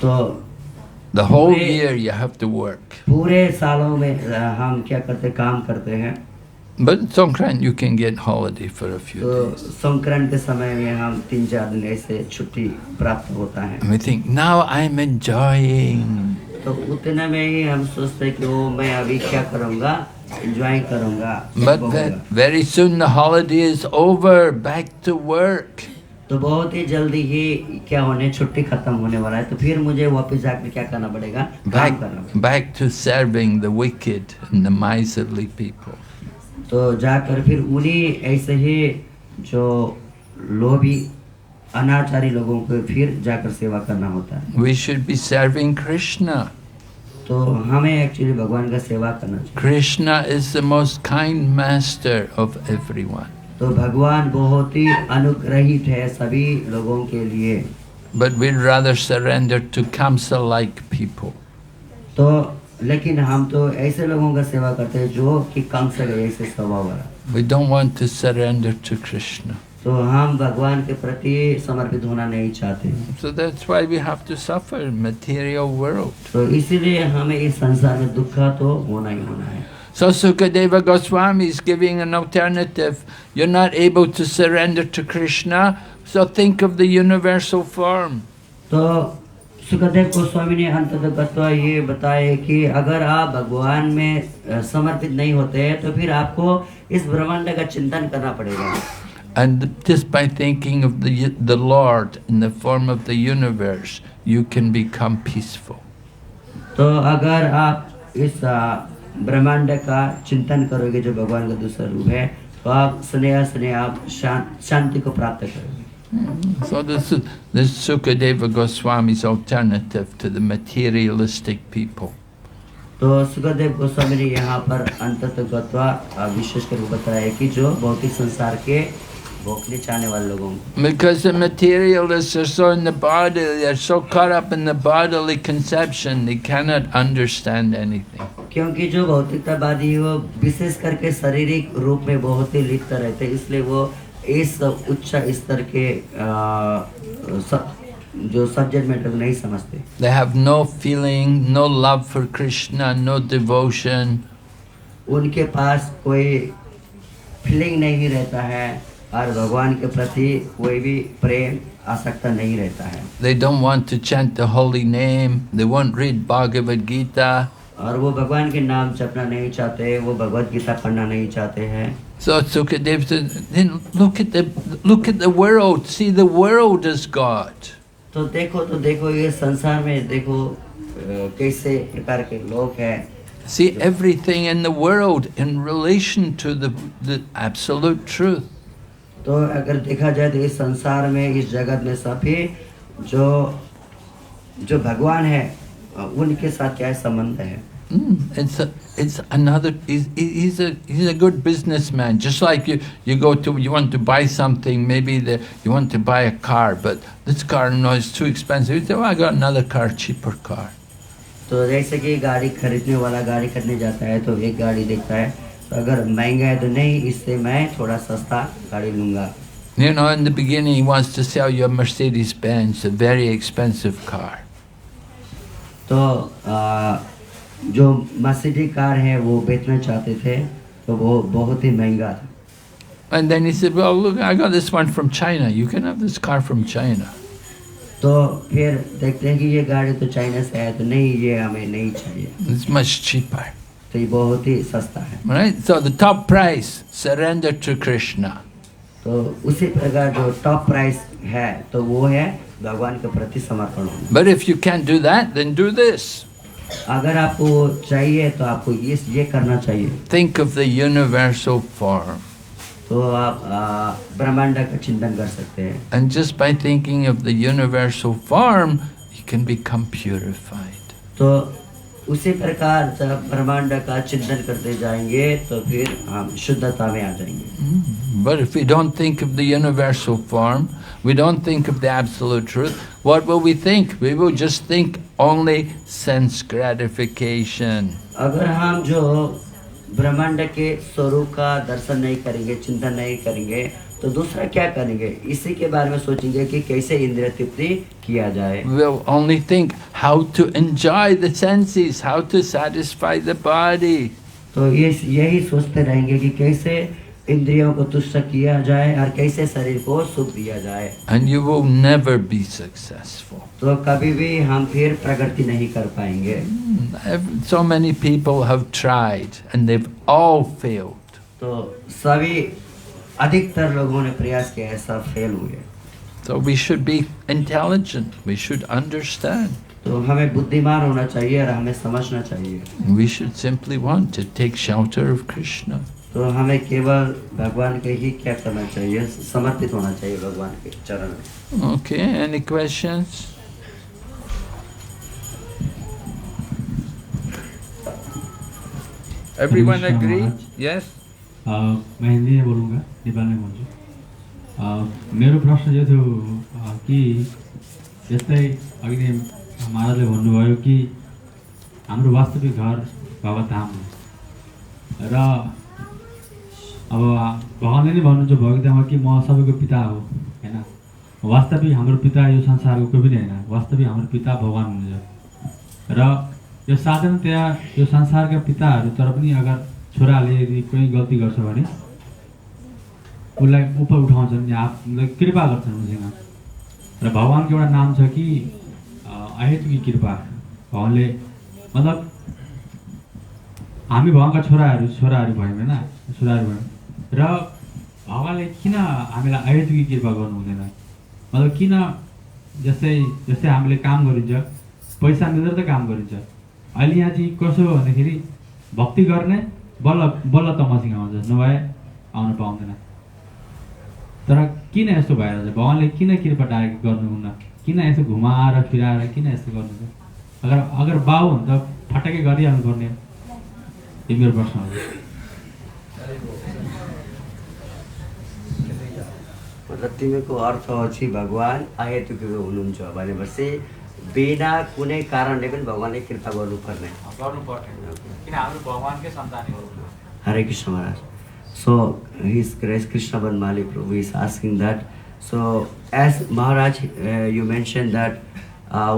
Speaker 2: तो
Speaker 1: The whole year you have to work.
Speaker 2: पूरे सालों में हम क्या करते, काम करते हैं।
Speaker 1: But Songkran you can get holiday for a few
Speaker 2: तो
Speaker 1: days.
Speaker 2: संक्रांत के समय में हम 3-4 दिन ऐसे छुट्टी प्राप्त होता है।
Speaker 1: And we think, now I'm enjoying.
Speaker 2: तो उतने में ही हम सोचते हैं कि वो मैं अभी क्या करूँगा, एंजॉय करूँगा।
Speaker 1: But very soon the holiday is over, back to work.
Speaker 2: तो बहुत ही जल्दी ही क्या होने, छुट्टी खत्म होने वाला है, तो फिर मुझे वापस जाकर क्या करना पड़ेगा, काम करना पड़ेगा।
Speaker 1: Back to serving the wicked and the miserly people.
Speaker 2: तो जाकर फिर उन्हीं ऐसे ही जो लोभी अनाचारी लोगों को फिर जाकर सेवा करना होता है।
Speaker 1: We should be serving Krishna.
Speaker 2: तो हमें एक्चुअली भगवान का सेवा करना चाहिए।
Speaker 1: Krishna is the most kind master of everyone.
Speaker 2: तो भगवान बहुत ही अनुग्रहित है सभी लोगों के लिए।
Speaker 1: But we'd rather surrender to Kamsa-like people.
Speaker 2: तो लेकिन हम तो ऐसे लोगों का सेवा करते हैं जो कि कंस के ऐसे स्वभाव वाला।
Speaker 1: We don't want to surrender to Krishna.
Speaker 2: तो हम भगवान के प्रति समर्पित होना नहीं चाहते।
Speaker 1: So that's why we have to suffer in material world.
Speaker 2: तो इसीलिए हमें इस संसार में दुख तो होना ही होना है।
Speaker 1: So Sukadeva Goswami is giving an alternative. You're not able to surrender to Krishna, so think of the universal form.
Speaker 2: तो सुखदेव गोस्वामी ने अंततः ये बताया कि अगर आप भगवान में समर्पित नहीं होते हैं तो फिर आपको इस ब्रह्मांड का चिंतन करना पड़ेगा।
Speaker 1: And just by thinking of the Lord in the form of the universe, you can become peaceful.
Speaker 2: तो अगर आप इस ब्रह्मांड का चिंतन करोगे जो भगवान का दूसरा रूप है, तो आप स्नेह आप शांति को प्राप्त करोगे।
Speaker 1: So this is Sukadeva Goswami's alternative to the materialistic people.
Speaker 2: तो सुखदेव गोस्वामी ने यहाँ पर अंततः विशेष कर बताया कि जो भौतिक संसार के भोगने चाहने वाले लोगों को,
Speaker 1: Because the materialists are so in the body, they are so caught up in the bodily conception, they cannot understand anything.
Speaker 2: क्योंकि जो भौतिकतावादी है वो विशेष करके शारीरिक रूप में बहुत ही लिप्त रहते हैं, इसलिए वो इस उच्च स्तर के जो सब्जेक्ट मैटर नहीं समझते।
Speaker 1: They have no feeling, no love for Krishna, no devotion.
Speaker 2: उनके पास कोई फीलिंग नहीं रहता है और भगवान के प्रति कोई भी प्रेम आसक्ता नहीं रहता है।
Speaker 1: They don't want to chant the holy name, they won't read Bhagavad Gita.
Speaker 2: और वो भगवान के नाम जपना नहीं चाहते, वो भगवत गीता पढ़ना नहीं चाहते हैं।
Speaker 1: So Sukadeva said, then look at the world, see the world is God.
Speaker 2: तो देखो ये संसार में देखो कैसे प्रकार के लोग हैं।
Speaker 1: See everything in the world in relation to the absolute truth.
Speaker 2: तो अगर देखा जाए तो इस संसार में, इस जगत में सभी जो भगवान है उनके साथ क्या संबंध है।
Speaker 1: It's another. He's a good businessman. Just like you want to buy something. Maybe you want to buy a car, but this car is too expensive. You say, "Well, I got another car, cheaper car."
Speaker 2: तो जैसे कि गाड़ी खरीदने वाला गाड़ी करने जाता है तो एक गाड़ी देखता है, तो अगर महंगा है तो नहीं, इससे मैं थोड़ा सस्ता गाड़ी लूँगा.
Speaker 1: You know, in the beginning he wants to sell you a Mercedes-Benz, a very expensive car.
Speaker 2: तो जो मर्सिडीज कार है वो बेचना चाहते थे, तो वो बहुत ही महंगा था.
Speaker 1: And then he said, well, look, I got this one from China. You can have this car from China.
Speaker 2: तो फिर देखते हैं कि ये गाड़ी तो चाइना से है, तो नहीं, ये हमें नहीं चाहिए,
Speaker 1: It's much cheaper.
Speaker 2: तो ये बहुत ही सस्ता है.
Speaker 1: Right? So the top price, surrender to Krishna.
Speaker 2: तो उसी प्रकार जो टॉप प्राइस है तो वो है भगवान के प्रति समर्पण होना.
Speaker 1: But if you can't do that, then do this.
Speaker 2: अगर आपको चाहिए तो आपको ये करना चाहिए.
Speaker 1: Think of the universal form.
Speaker 2: तो आप ब्रह्मांड का चिंतन कर सकते हैं.
Speaker 1: And just by thinking of the universal form, you can become purified.
Speaker 2: तो उसी प्रकार जब ब्रह्मांड का चिंतन करते जाएंगे तो फिर हम शुद्धता में आ जाएंगे.
Speaker 1: But if we don't think of the universal form, we don't think of the absolute truth, what will we think? We will just think only sense gratification.
Speaker 2: अगर हम जो ब्रह्मांड के स्वरूप का दर्शन नहीं करेंगे, चिंतन नहीं करेंगे, तो दूसरा क्या करेंगे? इसी के बारे में सोचेंगे कि कैसे इंद्रिय तृप्ति किया जाए.
Speaker 1: We'll only think how to enjoy the senses, how to satisfy the body.
Speaker 2: तो यही सोचते रहेंगे कि कैसे इंद्रियों को तुष्ट किया जाए और कैसे शरीर को सुख दिया जाए.
Speaker 1: And you will never be successful.
Speaker 2: तो कभी भी हम फिर प्रगति नहीं कर पाएंगे.
Speaker 1: So many people have tried and they've all failed.
Speaker 2: तो सभी अधिकतर लोगों ने प्रयास किया है, सब फेल हुए.
Speaker 1: So we should be intelligent, we should understand.
Speaker 2: तो हमें बुद्धिमान होना चाहिए और हमें समझना चाहिए.
Speaker 1: We should simply want to take shelter of Krishna.
Speaker 2: तो हमें केवल भगवान के ही क्या करना चाहिए, समर्पित होना चाहिए भगवान के चरण में.
Speaker 1: Okay, any questions? Everyone agree? Yes?
Speaker 6: मैं हिंदी में बोलूँगा, नेपाली में बोल्छु. मेरो प्रश्न यो थियो कि यस्तै अघि नै महाराजले भन्नुभयो कि हाम्रो वास्तविक घर भगवतधाम हो र अब भगवानले नै भन्नुहुन्छ भगवतधाममा कि म सबैको पिता हो हैन. वास्तविक हाम्रो पिता यो संसारको कोही पनि हैन, वास्तविक हाम्रो पिता भगवान हुनुहुन्छ. र यो साधारणतया यो संसारका पिताहरू तर पनि अगर छोराले यदि कोही गल्ती गर्छ भने उसलाई उप उठाउँछन् या आफूलाई कृपा गर्छन् उसँग. र भगवानको एउटा नाम छ कि अहेतुकी कृपा. भगवानले मतलब हामी भगवानका छोराहरू भयौँ हैन, छोराहरू भयौँ र भगवानले किन हामीलाई अहेतुकी कृपा गर्नु हुँदैन? मतलब किन जस्तै हामीले काम गरिन्छ, पैसा मिलेर त काम गरिन्छ. अहिले यहाँ चाहिँ कसो हो भन्दाखेरि भक्ति गर्ने बल्ल तमसिङ आउँछ, नभए आउन पाउँदैन. तर किन यस्तो भइरहेछ? भगवानले किन कृपा गर्नुहुन्न? किन यसो घुमाएर फिराएर किन यस्तो गर्नुहुन्छ? अगर बाउ हो भने त फटक्कै गरिहाल्नु पर्ने. यो मेरो प्रश्न हो.
Speaker 2: मतलब तिमीको अर्थ चाहिँ भगवान अहेतुकी हुनुहुन्छ भनेपछि बिना कुनै कारणले पनि भगवानले कृपा गर्नुपर्ने.
Speaker 6: किन हाम्रो भगवानकै सन्तान हो.
Speaker 2: Hare Krishna Maharaj. So His Grace Krishna Banmali Prabhu is asking that. So as Maharaj, you mentioned that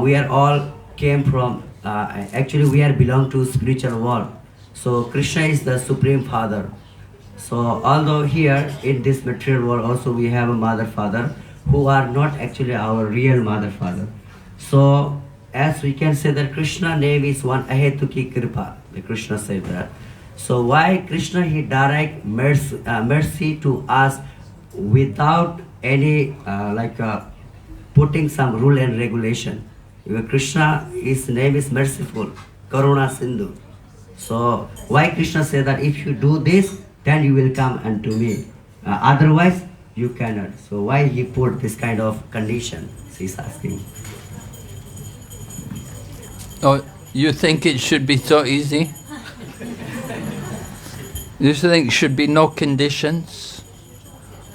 Speaker 2: we are all came from. Actually, we are belong to spiritual world. So Krishna is the Supreme Father. So although here in this material world also we have a mother father who are not actually our real mother father. So as we can say that Krishna name is one Ahetuki Kripa. The Krishna said that. So why Krishna he direct mercy to us without any putting some rule and regulation. Because Krishna, his name is merciful, Karuna Sindhu. So why Krishna said that if you do this, then you will come unto me. Otherwise, you cannot. So why he put this kind of condition? He's asking.
Speaker 1: Oh, you think it should be so easy? You think there should be no conditions?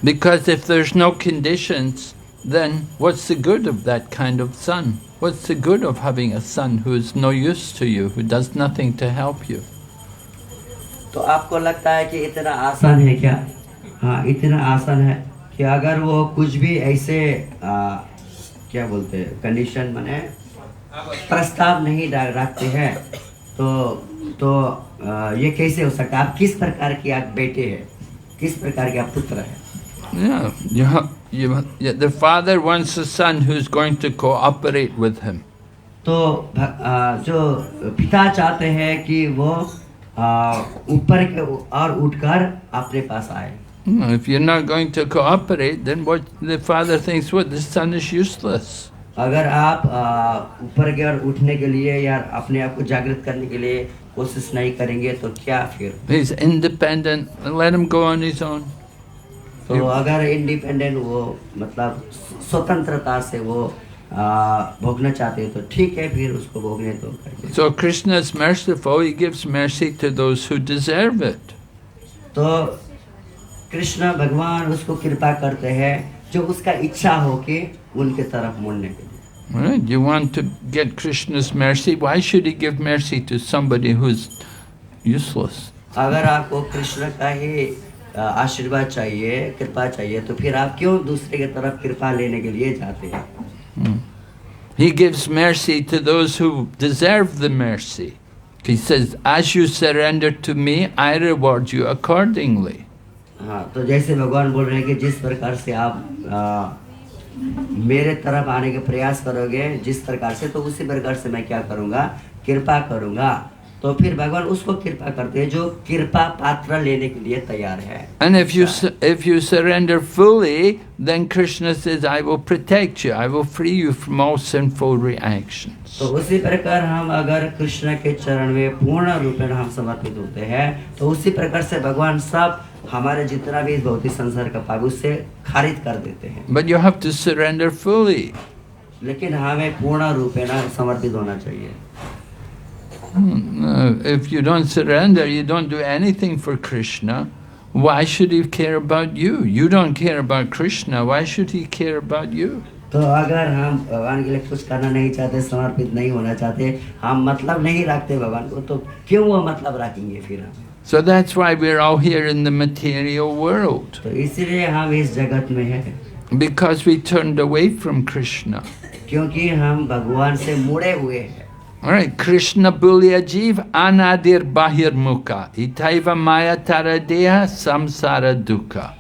Speaker 1: Because if there's no conditions, then what's the good of that kind of son? What's the good of having a son who is no use to you, who does nothing to help you?
Speaker 2: तो आपको लगता है कि इतना आसान है क्या? हाँ, इतना आसान है कि अगर वो कुछ भी ऐसे क्या बोलते हैं कंडीशन माने प्रस्ताव नहीं रखते हैं तो ये कैसे हो सकता है? आप किस प्रकार के आप बेटे हैं, किस प्रकार के आप पुत्र हैं?
Speaker 1: Yeah, the father wants a son who's going to cooperate with him.
Speaker 2: तो जो पिता चाहते हैं कि वो ऊपर के और उठकर अपने पास आए.
Speaker 1: If you're not going to cooperate, then what the father thinks, what, this son is useless.
Speaker 2: अगर आप ऊपर की ओर उठने के लिए या अपने आप को जागृत करने के लिए कोशिश नहीं करेंगे तो क्या फिर?
Speaker 1: He's independent, let him go on his own.
Speaker 2: तो अगर इंडिपेंडेंट वो मतलब स्वतंत्रता से वो भोगना चाहते हैं तो ठीक है, फिर उसको भोगने दो करके.
Speaker 1: So Krishna is merciful, he gives mercy to those who deserve it.
Speaker 2: तो कृष्ण भगवान उसको कृपा करते हैं जो उसका इच्छा हो कि उनके तरफ मुड़ने के लिए.
Speaker 1: Right? You want to get Krishna's mercy, why should he give mercy to somebody who's useless?
Speaker 2: अगर आपको कृष्ण का ही आशीर्वाद चाहिए, कृपा चाहिए, तो फिर आप क्यों दूसरे की तरफ कृपा लेने के लिए जाते हैं?
Speaker 1: He gives mercy to those who deserve the mercy. He says, as you surrender to me, I reward you accordingly.
Speaker 2: हाँ, तो जैसे भगवान बोल रहे हैं कि जिस प्रकार से आप मेरे तरफ आने के प्रयास करोगे जिस प्रकार से, तो उसी प्रकार से मैं क्या करूँगा? कृपा करूँगा. तो फिर भगवान उसको कृपा करते हैं जो कृपा पात्र लेने के लिए तैयार है.
Speaker 1: And if you surrender fully, then Krishna says, I will protect you, I will free you from all sinful reactions.
Speaker 2: तो उसी प्रकार हम अगर कृष्ण के चरण में पूर्ण रूप में हम समर्पित होते हैं, तो उसी प्रकार से भगवान सब हमारे जितना भी भौतिक संसार का पाप उससे खारिज कर देते हैं.
Speaker 1: But you have to surrender fully.
Speaker 2: लेकिन हमें पूर्ण रूप में समर्पित होना चाहिए.
Speaker 1: If you don't surrender, you don't do anything for Krishna, why should he care about you? You don't care about Krishna, why should he care about you?
Speaker 2: तो अगर हम भगवान के लिए कुछ करना नहीं चाहते, समर्पित नहीं होना चाहते, हम मतलब नहीं रखते भगवान को, तो क्यों वो मतलब रखेंगे फिर हम?
Speaker 1: So that's why we're all here in the material world.
Speaker 2: तो इसीलिए हम इस जगत में हैं.
Speaker 1: Because we turned away from Krishna.
Speaker 2: क्योंकि हम भगवान से मुड़े हुए हैं.
Speaker 1: Alright, Krishna Bulya Jeev Anadir Bahir Mukha Itaiva Maya Taradeha Samsara Dukkha.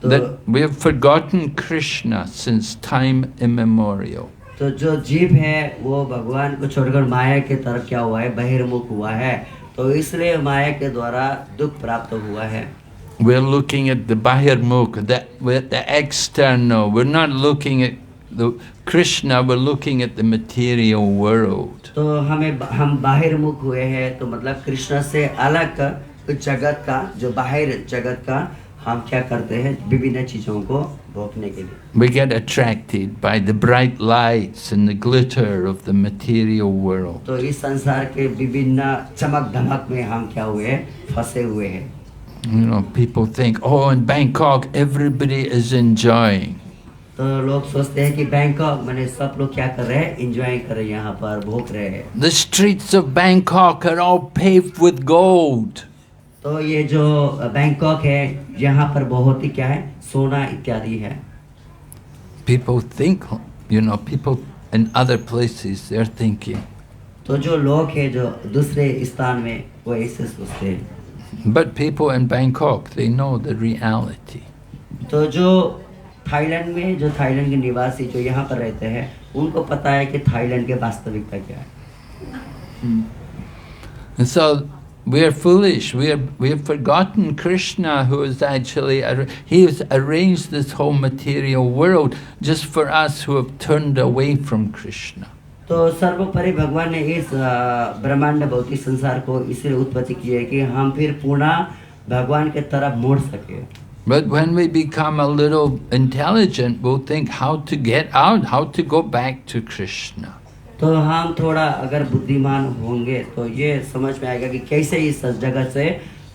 Speaker 1: That we have forgotten Krishna since time immemorial.
Speaker 2: तो जो जीव है वो भगवान को छोड़कर माया के तरफ क्या हुआ है? बहिर्मुख हुआ है. तो इसलिए माया के द्वारा दुख प्राप्त हुआ है.
Speaker 1: We're looking at the Bahirmukh, the external. We're not looking at the Krishna, we're looking at the material world.
Speaker 2: तो हम बाहिर्मुख हुए हैं, तो मतलब कृष्ण से अलग जगत का, जो बाहर जगत का हम क्या करते हैं? विभिन्न चीजों को भोगने के लिए.
Speaker 1: We get attracted by the bright lights and the glitter of the material world.
Speaker 2: तो इस संसार के विभिन्न चमक धमक में हम क्या हुए? फंसे हुए हैं.
Speaker 1: You know, people think, oh, in Bangkok everybody is enjoying.
Speaker 2: तो लोग सोचते हैं कि बैंकॉक माने सब लोग क्या कर रहे हैं? एंजॉय कर रहे हैं, यहाँ पर भोग रहे हैं.
Speaker 1: The streets of Bangkok are all paved with gold.
Speaker 2: तो ये जो बैंकॉक है, यहाँ पर बहुत ही क्या है? सोना इत्यादि है.
Speaker 1: People think, you know, people in other places they're thinking.
Speaker 2: तो जो लोग हैं जो दूसरे स्थान में वो ऐसे सोचते हैं.
Speaker 1: But people in Bangkok, they know the reality.
Speaker 2: तो जो थाईलैंड में, जो थाईलैंड के निवासी जो यहाँ पर रहते हैं, उनको पता है कि थाईलैंड की वास्तविकता क्या है.
Speaker 1: And so we are foolish. We have forgotten Krishna, who is actually he has arranged this whole material world just for us who have turned away from Krishna.
Speaker 2: तो सर्वोपरि भगवान ने इस ब्रह्मांड भौतिक संसार को इसलिए उत्पत्ति की है कि हम फिर पुनः भगवान के तरफ मुड़ सके.
Speaker 1: But when we become a little intelligent, we'll think how to get out, how to go back to Krishna.
Speaker 2: तो हम थोड़ा अगर बुद्धिमान होंगे तो ये समझ में आएगा कि कैसे इस जगत से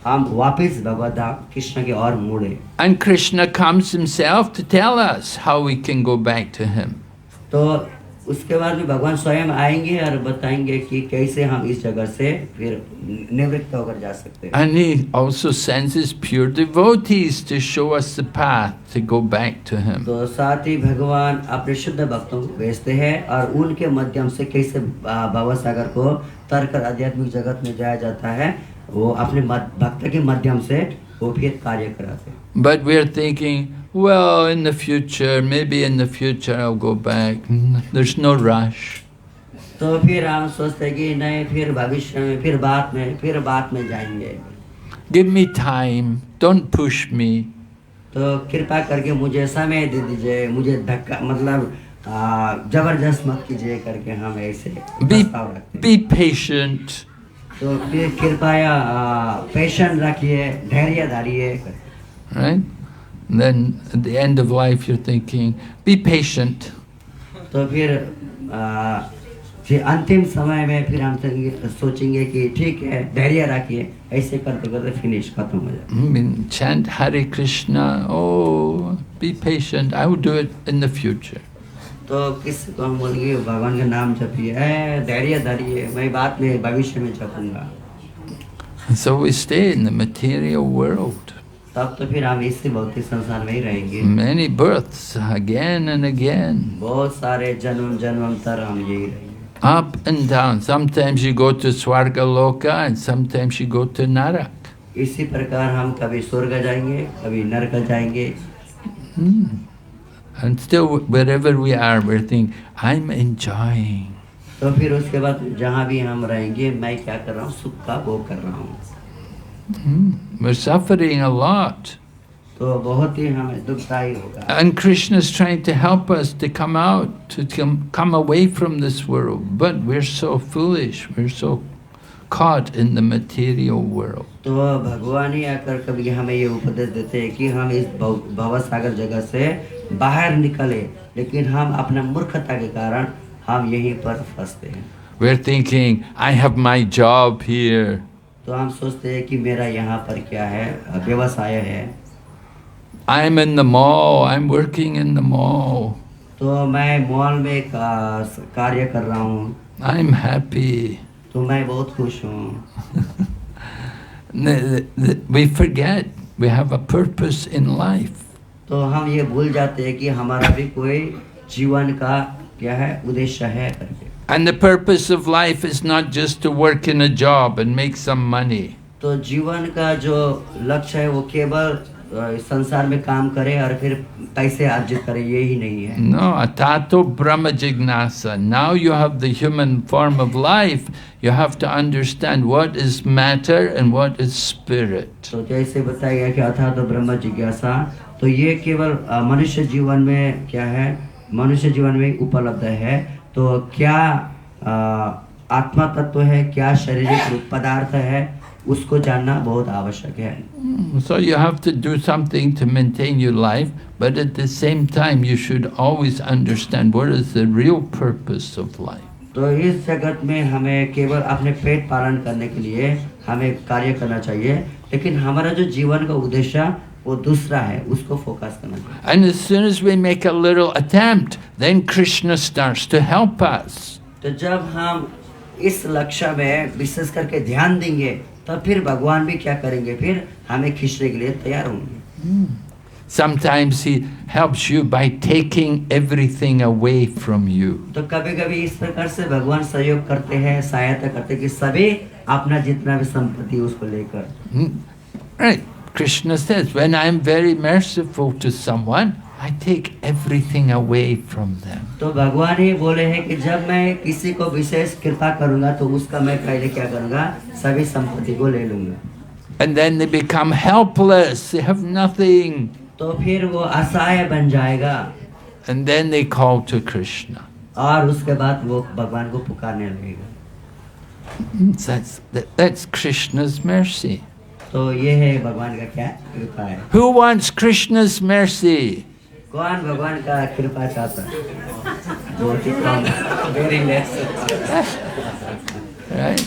Speaker 2: हम वापस भगवत धाम कृष्ण की ओर मुड़े.
Speaker 1: And Krishna comes himself to tell us how we can go back to him.
Speaker 2: तो उसके बाद में भगवान स्वयं आएंगे और बताएंगे कि कैसे हम इस जगह से फिर निवृत्त होकर जा सकते हैं।
Speaker 1: And he also sends his pure devotees to show us the path to go back to him.
Speaker 2: तो साथ ही भगवान अपने शुद्ध भक्तों को भेजते हैं और उनके माध्यम से कैसे भव सागर को तर कर आध्यात्मिक जगत में जाया जाता है, वो अपने भक्त के माध्यम से वो फिर कार्य कराते हैं।
Speaker 1: But we're thinking, well, in the future, maybe in the future I'll go back. There's no rush.
Speaker 2: तो फिर हम सोचते हैं कि नहीं, फिर भविष्य में, फिर बाद में जाएंगे।
Speaker 1: Give me time. Don't push me.
Speaker 2: तो कृपा करके मुझे समय दे दीजिए, मुझे धक्का मतलब जबरदस्त मत कीजिए करके हम ऐसे प्रस्ताव रखते हैं।
Speaker 1: Be patient.
Speaker 2: तो फिर कृपया पेशेंट रखिए, धैर्य धारिए।
Speaker 1: Right? And then at the end of life you're thinking, be patient.
Speaker 2: तो फिर अंतिम समय में फिर हम सोचेंगे कि ठीक है, धैर्य रखिए, ऐसे करते करते फिनिश खत्म हो जाए।
Speaker 1: I mean, chant Hare Krishna. Oh, be patient. I will do it in the future.
Speaker 2: तो किसी को हम बोलेंगे भगवान का नाम जपिए, धैर्य धरिए, मैं बाद में भविष्य में जपूंगा।
Speaker 1: And so we stay in the material world.
Speaker 2: तब तो फिर हम इसी भौतिक संसार में ही रहेंगे।
Speaker 1: Many births again and again.
Speaker 2: बहुत सारे जन्मांतर हम यही रहेंगे।
Speaker 1: Up and down. Sometimes you go to Swarga Loka and sometimes you go to Narak.
Speaker 2: इसी प्रकार हम कभी स्वर्ग जाएंगे, कभी नरक जाएंगे।
Speaker 1: And still, wherever we are, we're thinking, I'm enjoying.
Speaker 2: तो फिर उसके बाद जहाँ भी हम रहेंगे, मैं क्या कर रहा हूँ, सुख का भोग कर रहा हूँ।
Speaker 1: We're suffering a lot.
Speaker 2: तो बहुत ही हमें दुखदायी होगा।
Speaker 1: And Krishna is trying to help us to come out, to come away from this world. But we're so foolish. We're so caught in the material world.
Speaker 2: तो भगवान ही आकर कभी हमें ये उपदेश देते हैं कि हम इस भव सागर जगत से बाहर निकले, लेकिन हम अपना मूर्खता के कारण हम यहीं पर फंसते हैं।
Speaker 1: We're thinking, I have my job here.
Speaker 2: तो हम सोचते हैं कि मेरा यहाँ पर क्या है, व्यवसाय है।
Speaker 1: I'm in the mall. I'm working in the mall.
Speaker 2: तो मैं मॉल में कार्य कर रहा हूँ।
Speaker 1: I'm happy.
Speaker 2: तो मैं बहुत खुश हूँ।
Speaker 1: We forget we have a purpose in life.
Speaker 2: तो हम ये भूल जाते हैं कि हमारा भी कोई जीवन का क्या है, उद्देश्य है करके।
Speaker 1: And the purpose of life is not just to work in a job and make some money.
Speaker 2: तो जीवन का जो लक्ष्य है वो केवल संसार में काम करे और फिर पैसे अर्जित करे, यही नहीं है।
Speaker 1: No, atato brahma jignasa. Now you have the human form of life. You have to understand what is matter and what is spirit.
Speaker 2: तो जैसे बताया गया कि अथा तो ब्रह्म जिज्ञासा, तो ये केवल मनुष्य जीवन में क्या है, मनुष्य जीवन में उपलब्ध है। तो क्या आत्मा तत्व है, क्या शारीरिक पदार्थ है, उसको जानना बहुत आवश्यक है।
Speaker 1: So you have to do something to maintain your life, but at the same time you should always understand what is the real purpose of life.
Speaker 2: तो इस जगत में हमें केवल अपने पेट पालन करने के लिए हमें कार्य करना चाहिए, लेकिन हमारा जो जीवन का उद्देश्य वो दूसरा है, उसको फोकस करना चाहिए।
Speaker 1: And as soon as we make a little attempt, then Krishna starts to help us.
Speaker 2: तो जब हम इस लक्ष्य में विशेष करके ध्यान देंगे, तब फिर भगवान भी क्या करेंगे, फिर हमें खींचने के लिए तैयार होंगे।
Speaker 1: Sometimes he helps you by taking everything away from you.
Speaker 2: तो कभी-कभी इस प्रकार से भगवान सहयोग करते हैं, सहायता करते हैं कि सभी अपना जितना भी संपत्ति उसको लेकर।
Speaker 1: Right. Krishna says, when I am very merciful to someone, I take everything away from them.
Speaker 2: तो भगवान ही बोले हैं कि जब मैं किसी को विशेष कृपा करूंगा, तो उसका मैं पहले क्या करूंगा, सभी संपत्ति को ले लूंगा।
Speaker 1: And then they become helpless, they have nothing.
Speaker 2: तो फिर वो असहाय बन जाएगा।
Speaker 1: And then they call to Krishna.
Speaker 2: और उसके बाद वो भगवान को पुकारने लगेगा।
Speaker 1: That's Krishna's mercy.
Speaker 2: तो ये है भगवान का क्या कृपा है।
Speaker 1: Who wants Krishna's mercy?
Speaker 2: कौन भगवान का कृपा चाहता है? बहुत ही कम, very less।
Speaker 1: Right?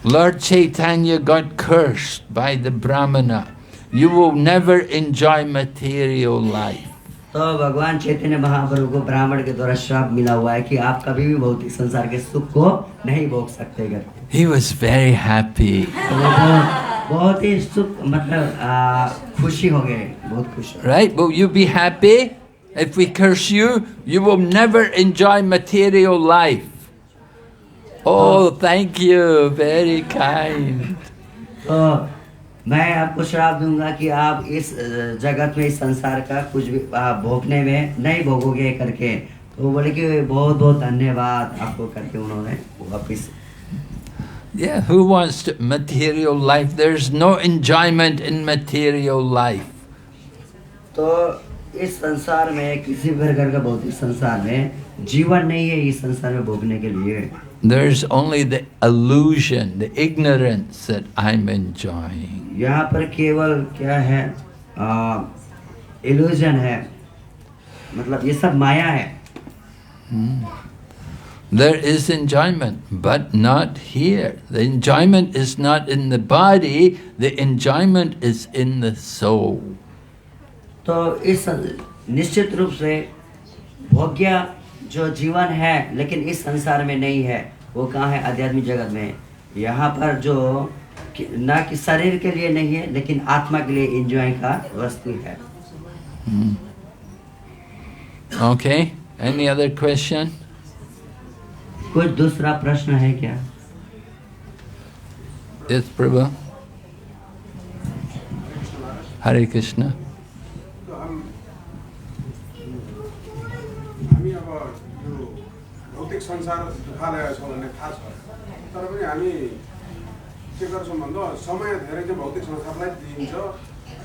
Speaker 1: Lord Chaitanya got cursed by the Brahmana. You will never enjoy material life.
Speaker 2: तो भगवान चैतन्य महाप्रभु को ब्राह्मण के द्वारा श्राप मिला हुआ है कि आप कभी भी भौतिक संसार के सुख को नहीं भोग सकते करके।
Speaker 1: He was very happy.
Speaker 2: तो वो बहुत ही सुख मतलब खुशी हो गए, बहुत खुश।
Speaker 1: Right? Will you be happy? If we curse you, you will never enjoy material life. Oh, thank you. Very kind.
Speaker 2: तो मैं आपको श्राप दूंगा कि आप इस जगत में, इस संसार का कुछ भी भोगने में नहीं भोगोगे करके। तो बोले कि बहुत बहुत धन्यवाद आपको करके उन्होंने वापिस।
Speaker 1: Yeah, who wants material life? There's no enjoyment in material life.
Speaker 2: तो इस संसार में, किसी भी प्रकार का भौतिक संसार में जीवन नहीं है इस संसार में भोगने के लिए।
Speaker 1: There's only the illusion, the ignorance that I'm enjoying.
Speaker 2: यहाँ पर केवल क्या है, इल्यूजन है, मतलब ये सब माया है।
Speaker 1: There is enjoyment, but not here. The enjoyment is not in the body, the enjoyment is in the soul.
Speaker 2: तो इस निश्चित रूप से भोग्य जो जीवन है लेकिन इस संसार में नहीं है, वो कहाँ है? आध्यात्मिक जगत में। यहाँ पर जो ना कि शरीर के लिए नहीं है लेकिन आत्मा के लिए एंजॉय का वस्तु है।
Speaker 1: Okay, any other question?
Speaker 2: कुछ दूसरा प्रश्न है क्या?
Speaker 1: Yes, Prabhu. Hare Krishna.
Speaker 7: हामी अब यो भौतिक संसार दुखालय छ भन्ने थाहा छ, तर पनि हामी के गर्छौँ भन्दा समय धेरै चाहिँ भौतिक संसारलाई दिइन्छ।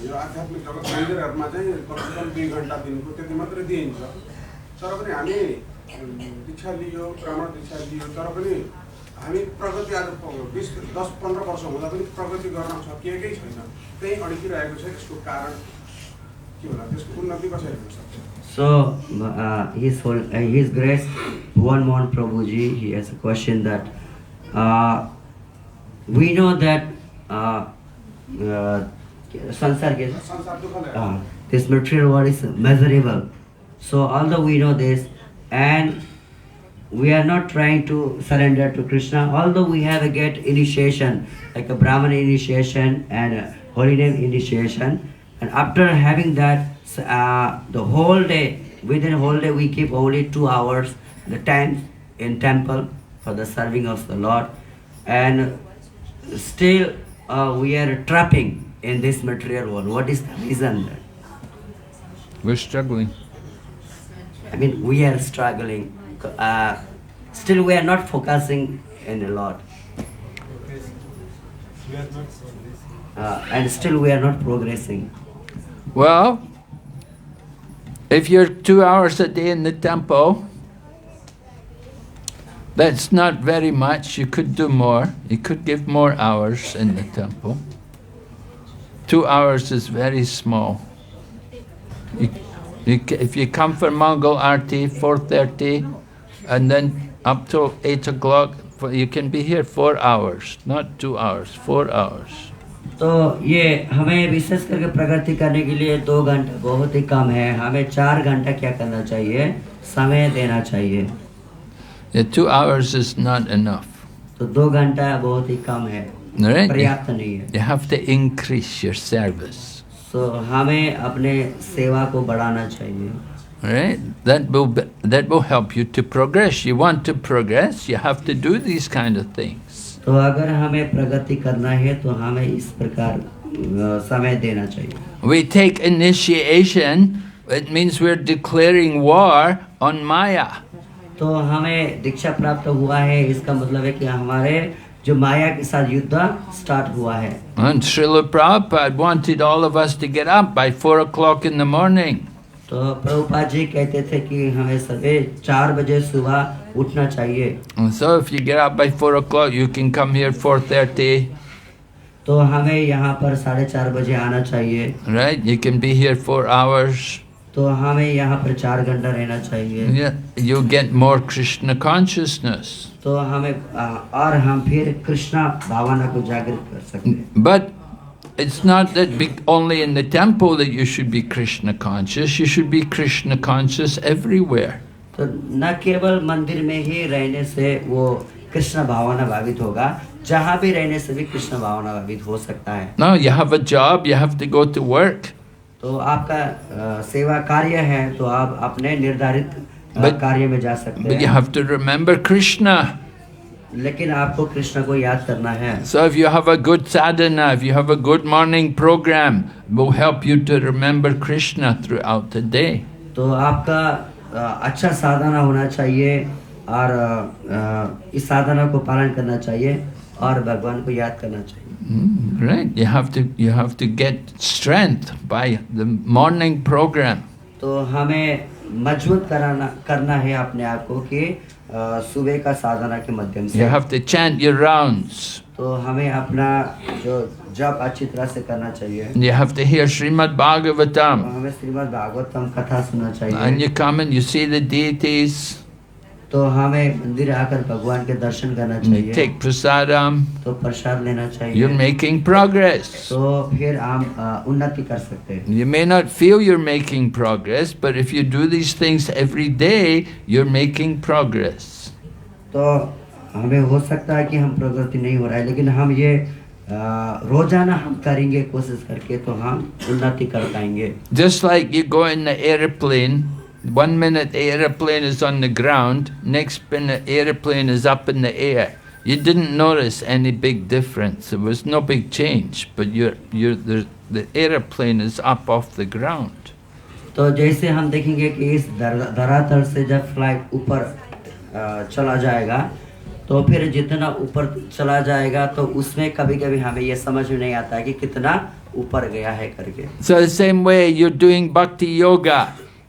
Speaker 7: यो आध्यात्मिक जगत मन्दिरहरूमा चाहिँ कमसेकम 2 घण्टा दिनको त्यति मात्रै दिइन्छ। तर पनि हामी दीक्षा लियो, ब्राह्मण दीक्षा लियो, तर पनि हामी प्रगति आज 10-15 वर्ष हुँदा पनि प्रगति गर्न सकिएकै छैन। त्यही अड्किरहेको छ। यसको कारण के होला? त्यसको उन्नति कसरी हुन सक्छ?
Speaker 2: So, His Grace Bhuvan Mohan Prabhuji, he has a question that we know that this material world is measurable. So, although we know this, and we are not trying to surrender to Krishna, although we have a get initiation, like a Brahmana initiation and a holy name initiation, and after having that, the whole day, within a whole day, we keep only 2 hours the time in temple for the serving of the Lord, and still we are trapping in this material world. What is the reason?
Speaker 1: We're struggling.
Speaker 2: I mean, we are struggling. Still, we are not focusing in the Lord, and still we are not progressing.
Speaker 1: Well, if you're 2 hours a day in the temple, that's not very much. You could do more. You could give more hours in the temple. 2 hours is very small. If you come for Mangal Aarti, 4:30, and then up to 8 o'clock, you can be here 4 hours, not 2 hours, 4 hours.
Speaker 2: तो ये हमें विशेष करके प्रगति करने के लिए 2 घंटा बहुत ही कम है। हमें 4 घंटा क्या करना चाहिए? समय देना चाहिए।
Speaker 1: 2 hours is not enough.
Speaker 2: तो 2 घंटा बहुत ही कम है, पर्याप्त नहीं है।
Speaker 1: You have to increase your service.
Speaker 2: So हमें अपने सेवा को बढ़ाना चाहिए।
Speaker 1: Right? That will help you to progress. You want to progress, you have to do these kind of things.
Speaker 2: तो अगर हमें प्रगति करना है तो हमें इस प्रकार समय देना चाहिए।
Speaker 1: We take initiation, it means we're declaring war on Maya.
Speaker 2: तो हमें दीक्षा प्राप्त हुआ है, इसका मतलब है कि हमारे जो माया के साथ युद्ध स्टार्ट हुआ है।
Speaker 1: And Srila Prabhupada wanted all of us to get up by 4 o'clock in the morning.
Speaker 2: तो प्रभुपाद जी कहते थे कि हमें सवेरे 4 बजे सुबह उठना चाहिए।
Speaker 1: And so if you get up by 4 o'clock, you can come here 4:30.
Speaker 2: तो हमें यहाँ पर 4:30 बजे आना चाहिए।
Speaker 1: Right? You can be here 4 hours.
Speaker 2: तो हमें यहाँ पर 4 घंटा रहना चाहिए।
Speaker 1: Yeah, you get more Krishna consciousness.
Speaker 2: तो हमें और हम फिर कृष्णा भावना को जागृत कर सकते हैं।
Speaker 1: But it's not that only in the temple that you should be Krishna conscious. You should be Krishna conscious everywhere.
Speaker 2: तो न केवल मंदिर में ही रहने से वो कृष्ण भावना भावित होगा, जहाँ भी रहने से भी कृष्ण भावना भावित हो सकता है।
Speaker 1: No, you have a job, you have to go to work.
Speaker 2: तो आपका सेवा कार्य है, तो आप अपने निर्धारित कार्य में जा सकते
Speaker 1: But you
Speaker 2: हैं,
Speaker 1: have to remember Krishna.
Speaker 2: लेकिन आपको कृष्ण को याद करना है।
Speaker 1: So if you have a good sadhana, if you have a good morning program, it will help you to remember Krishna throughout the day.
Speaker 2: तो आपका अच्छा साधना होना चाहिए और इस साधना को पालन करना चाहिए और भगवान को याद करना चाहिए।
Speaker 1: Right, you have to get strength by the morning program.
Speaker 2: तो हमें मजबूत करना है अपने आप को कि सुबह का साधना के माध्यम से।
Speaker 1: You have to chant your rounds.
Speaker 2: तो हमें अपना जो जप अच्छी तरह से करना चाहिए।
Speaker 1: You have to hear Srimad Bhagavatam.
Speaker 2: हमें श्रीमद् भागवतम कथा सुनना चाहिए।
Speaker 1: And you come and you see the deities.
Speaker 2: तो हमें मंदिर आकर भगवान के दर्शन करना
Speaker 1: And you
Speaker 2: चाहिए।
Speaker 1: take prasadam.
Speaker 2: तो प्रसाद लेना चाहिए।
Speaker 1: You're making progress.
Speaker 2: तो फिर हम उन्नति कर सकते हैं।
Speaker 1: You may not feel you're making progress, but if you do these things every day, you're making progress.
Speaker 2: तो हमें हो सकता है कि हम प्रगति नहीं हो रहा है, लेकिन हम ये रोजाना हम करेंगे कोशिश करके तो हम उन्नति कर पाएंगे।
Speaker 1: Just like you go in the airplane, 1 minute the airplane is on the ground, next minute the airplane is up in the air. You didn't notice any big difference. There was no big change, but the airplane is up off the ground.
Speaker 2: तो जैसे हम देखेंगे कि इस धरातल से जब flight ऊपर चला जाएगा, तो फिर जितना ऊपर चला जाएगा तो उसमें कभी-कभी हमें ये समझ में नहीं आता है कि कितना ऊपर गया है करके।
Speaker 1: So the same way you're doing bhakti yoga.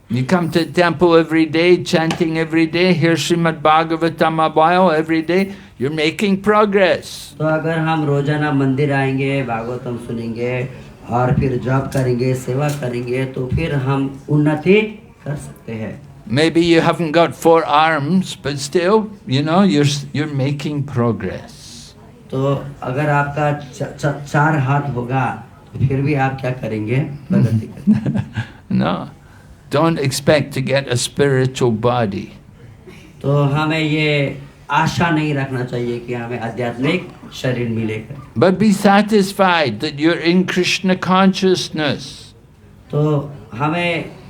Speaker 1: You come to the temple every day, chanting every day, hear Srimad Bhagavatam a while every day, you're making progress.
Speaker 2: तो अगर हम रोजाना मंदिर आएंगे, भागवतम सुनेंगे और फिर जप करेंगे, सेवा करेंगे, तो फिर हम उन्नति कर सकते हैं।
Speaker 1: Maybe you haven't got 4 arms, but still, you know, you're making progress.
Speaker 2: तो अगर आपका 4 हाथ होगा, तो फिर भी आप क्या करेंगे? प्रगति करेंगे।
Speaker 1: No, don't expect to get a spiritual body.
Speaker 2: तो हमें ये आशा नहीं रखना चाहिए कि हमें आध्यात्मिक शरीर मिलेगा।
Speaker 1: But be satisfied that you're in Krishna consciousness.
Speaker 2: तो हमें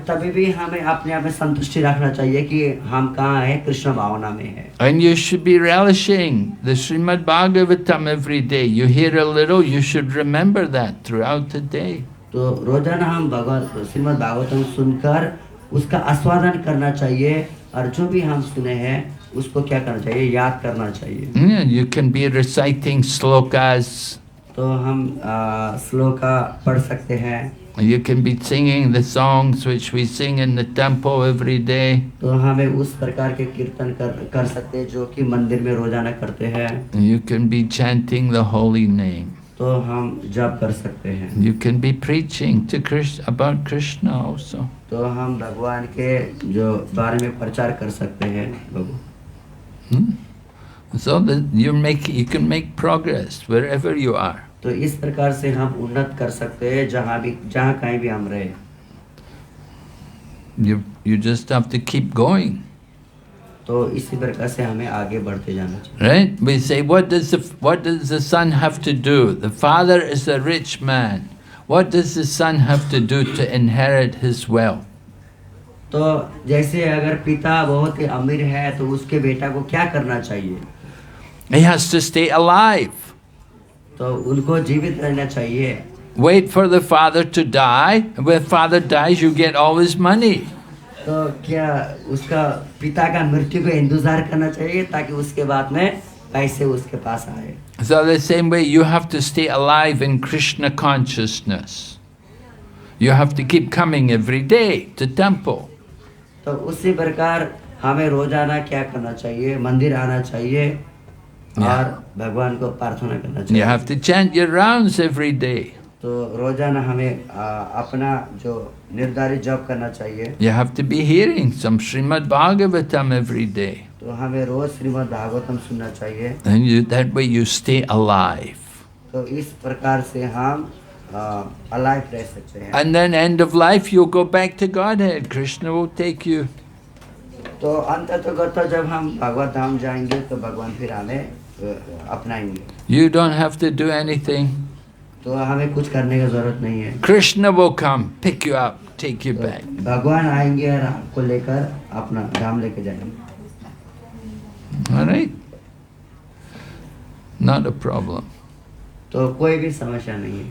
Speaker 2: तभी भी हमें अपने आप में संतुष्टि रखना चाहिए कि हम कहाँ हैं, कृष्ण भावना में है।
Speaker 1: And you should be relishing the Srimad Bhagavatam every day. You hear a little, you should remember that throughout the day.
Speaker 2: तो रोजाना हम श्रीमद् भागवतम सुनकर उसका आस्वादन करना चाहिए और जो भी हम सुने हैं उसको क्या करना चाहिए? याद करना चाहिए।
Speaker 1: Yeah, you can be reciting slokas.
Speaker 2: तो हम श्लोका पढ़ सकते हैं।
Speaker 1: You can be singing the songs which we sing in the temple every day.
Speaker 2: तो हमें उस प्रकार के कीर्तन कर सकते हैं जो कि मंदिर में रोजाना करते हैं।
Speaker 1: You can be chanting the holy name.
Speaker 2: तो हम जप कर सकते हैं।
Speaker 1: You can be preaching to Krishna, about Krishna also.
Speaker 2: तो हम भगवान के जो बारे में प्रचार कर सकते हैं।
Speaker 1: So that you can make progress wherever you are.
Speaker 2: तो इस प्रकार से हम उन्नत कर सकते हैं जहाँ कहीं भी हम रहे।
Speaker 1: You just have to keep going.
Speaker 2: तो इसी प्रकार से हमें आगे बढ़ते जाना चाहिए।
Speaker 1: Right? We say, what does the son have to do? The father is a rich man. What does the son have to do to inherit his wealth?
Speaker 2: तो जैसे अगर पिता बहुत ही अमीर है तो उसके बेटा को क्या करना चाहिए?
Speaker 1: He has to stay alive.
Speaker 2: तो उनको जीवित रहना चाहिए।
Speaker 1: Wait for the father to die. When father dies, you get all his money.
Speaker 2: तो क्या उसका पिता का मृत्यु को इंतजार करना चाहिए ताकि उसके बाद में पैसे उसके पास आए?
Speaker 1: So the same way you have to stay alive in Krishna consciousness. You have to keep coming every day to temple.
Speaker 2: तो उसी प्रकार हमें रोजाना क्या करना चाहिए? मंदिर आना चाहिए और भगवान को प्रार्थना करना चाहिए।
Speaker 1: You have to chant your rounds every day.
Speaker 2: तो रोजाना हमें अपना जो निर्धारित जप करना चाहिए।
Speaker 1: You have to be hearing some Srimad Bhagavatam every day.
Speaker 2: तो हमें रोज श्रीमद् भागवतम सुनना चाहिए।
Speaker 1: And that way you stay alive.
Speaker 2: तो इस प्रकार से हम अलाइव रह सकते हैं।
Speaker 1: And then end of life you'll go back to Godhead. Krishna will take you.
Speaker 2: तो अंततः जब हम भगवत धाम जाएंगे तो भगवान फिर हमें अपनाएंगे।
Speaker 1: You don't have to do anything.
Speaker 2: तो हमें कुछ करने की जरूरत नहीं है।
Speaker 1: Krishna will come, pick you up, take you back.
Speaker 2: भगवान आएंगे और आपको लेकर अपना धाम लेके जाएंगे।
Speaker 1: All right? Not a problem.
Speaker 2: तो कोई भी समस्या नहीं है।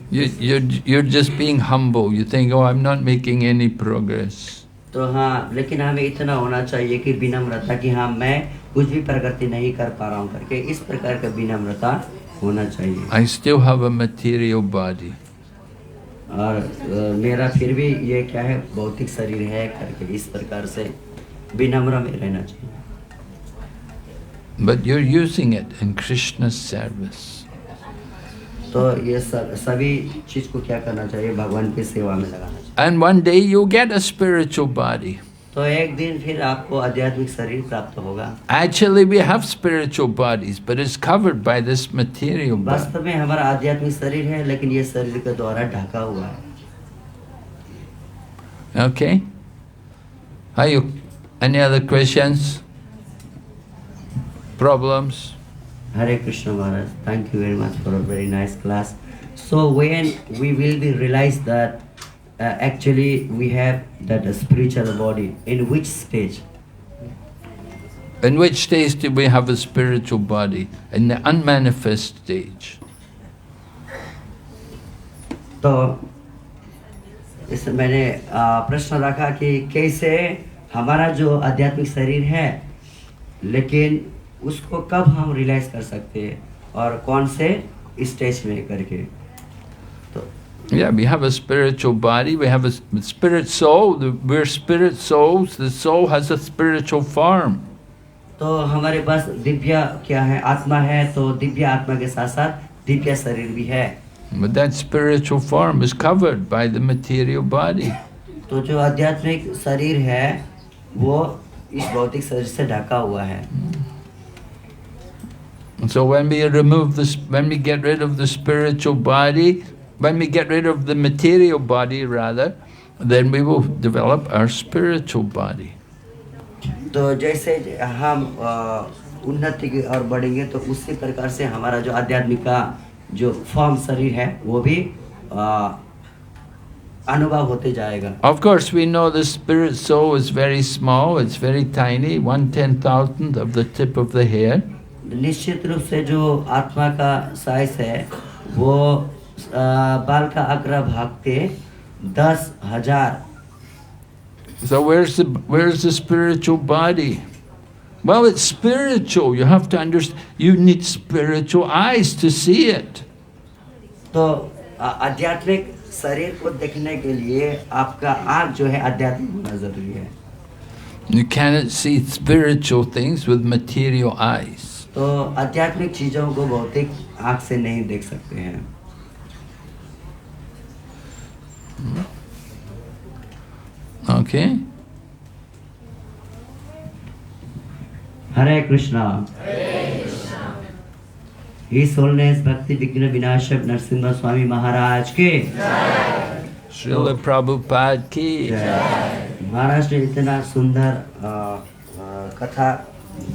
Speaker 1: You're just being humble. You think, oh, I'm not making any progress.
Speaker 2: तो हाँ, लेकिन हमें इतना होना चाहिए कि विनम्रता कि हाँ मैं कुछ भी प्रगति नहीं कर पा रहा हूँ करके, इस प्रकार का विनम्रता होना चाहिए।
Speaker 1: I still have a material body.
Speaker 2: और मेरा फिर भी ये क्या है, भौतिक शरीर है करके, इस प्रकार से विनम्र में रहना चाहिए।
Speaker 1: But you're using it in Krishna's service.
Speaker 2: तो ये सभी चीज को क्या करना चाहिए, भगवान की सेवा में लगाना चाहिए।
Speaker 1: And one day you'll get a spiritual body.
Speaker 2: तो एक दिन फिर आपको आध्यात्मिक शरीर प्राप्त होगा।
Speaker 1: Actually, we have spiritual bodies, but it's covered by this material body.
Speaker 2: वास्तव में हमारा आध्यात्मिक शरीर है, लेकिन ये शरीर के द्वारा ढका हुआ है।
Speaker 1: Okay? Are you? Any other questions? Problems?
Speaker 2: Hare Krishna Maharaj, thank you very much for a very nice class. So when we will be realize that actually we have that spiritual body, in which stage?
Speaker 1: In which stage do we have a spiritual body? In the unmanifest stage.
Speaker 2: तो इस मैंने प्रश्न रखा कि कैसे हमारा जो आध्यात्मिक शरीर है, लेकिन उसको कब हम रियलाइज कर सकते हैं और कौन से स्टेज में करके। तो
Speaker 1: Yeah, we have a spiritual body, we have a spirit soul, we're spirit souls, the soul has a spiritual form.
Speaker 2: तो हमारे पास दिव्य क्या है, आत्मा है, तो दिव्य आत्मा के साथ साथ दिव्य शरीर भी है।
Speaker 1: But that spiritual form is covered by the material body.
Speaker 2: तो जो आध्यात्मिक शरीर है वो इस भौतिक शरीर से ढका हुआ है।
Speaker 1: So when we remove this, when we get rid of the spiritual body, when we get rid of the material body rather, then we will develop our spiritual body.
Speaker 2: तो जैसे हम उन्नति की ओर बढ़ेंगे तो उसी प्रकार से हमारा जो आध्यात्मिक का जो फॉर्म शरीर है वो भी अनुभव होते जाएगा।
Speaker 1: Of course, we know the spirit soul is very small; it's very tiny, 1/10,000th of the tip of the hair.
Speaker 2: निश्चित रूप से जो आत्मा का साइज है वो बाल का अग्र भाग के 10,000।
Speaker 1: So where's the spiritual body? Well, it's spiritual. You have to understand. You need spiritual eyes to see it.
Speaker 2: तो आध्यात्मिक शरीर को देखने के लिए आपका आँख जो है आध्यात्मिक होना जरूरी है।
Speaker 1: You cannot see spiritual things with material eyes.
Speaker 2: तो आध्यात्मिक चीजों को भौतिक आँख से नहीं देख सकते हैं।
Speaker 1: Okay.
Speaker 2: हरे कृष्णा। His Holiness भक्ति विघ्न विनाशक नरसिम्हा स्वामी महाराज के
Speaker 1: Srila Prabhupada ki.
Speaker 2: महाराज ने इतना सुंदर कथा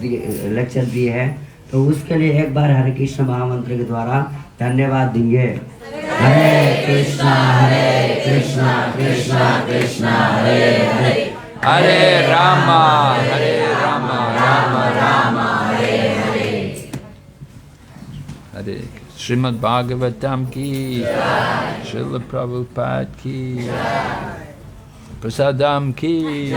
Speaker 2: लेक्चर दिए है, तो उसके लिए एक बार हरे कृष्ण महामंत्र के द्वारा धन्यवाद देंगे। हरे Krishna Krishna Krishna Hare Hare,
Speaker 1: Hare Rama, Rama Rama, Hare Hare. Hare Srimad Bhagavatam ki, Srila Prabhupada ki, Prasadam ki.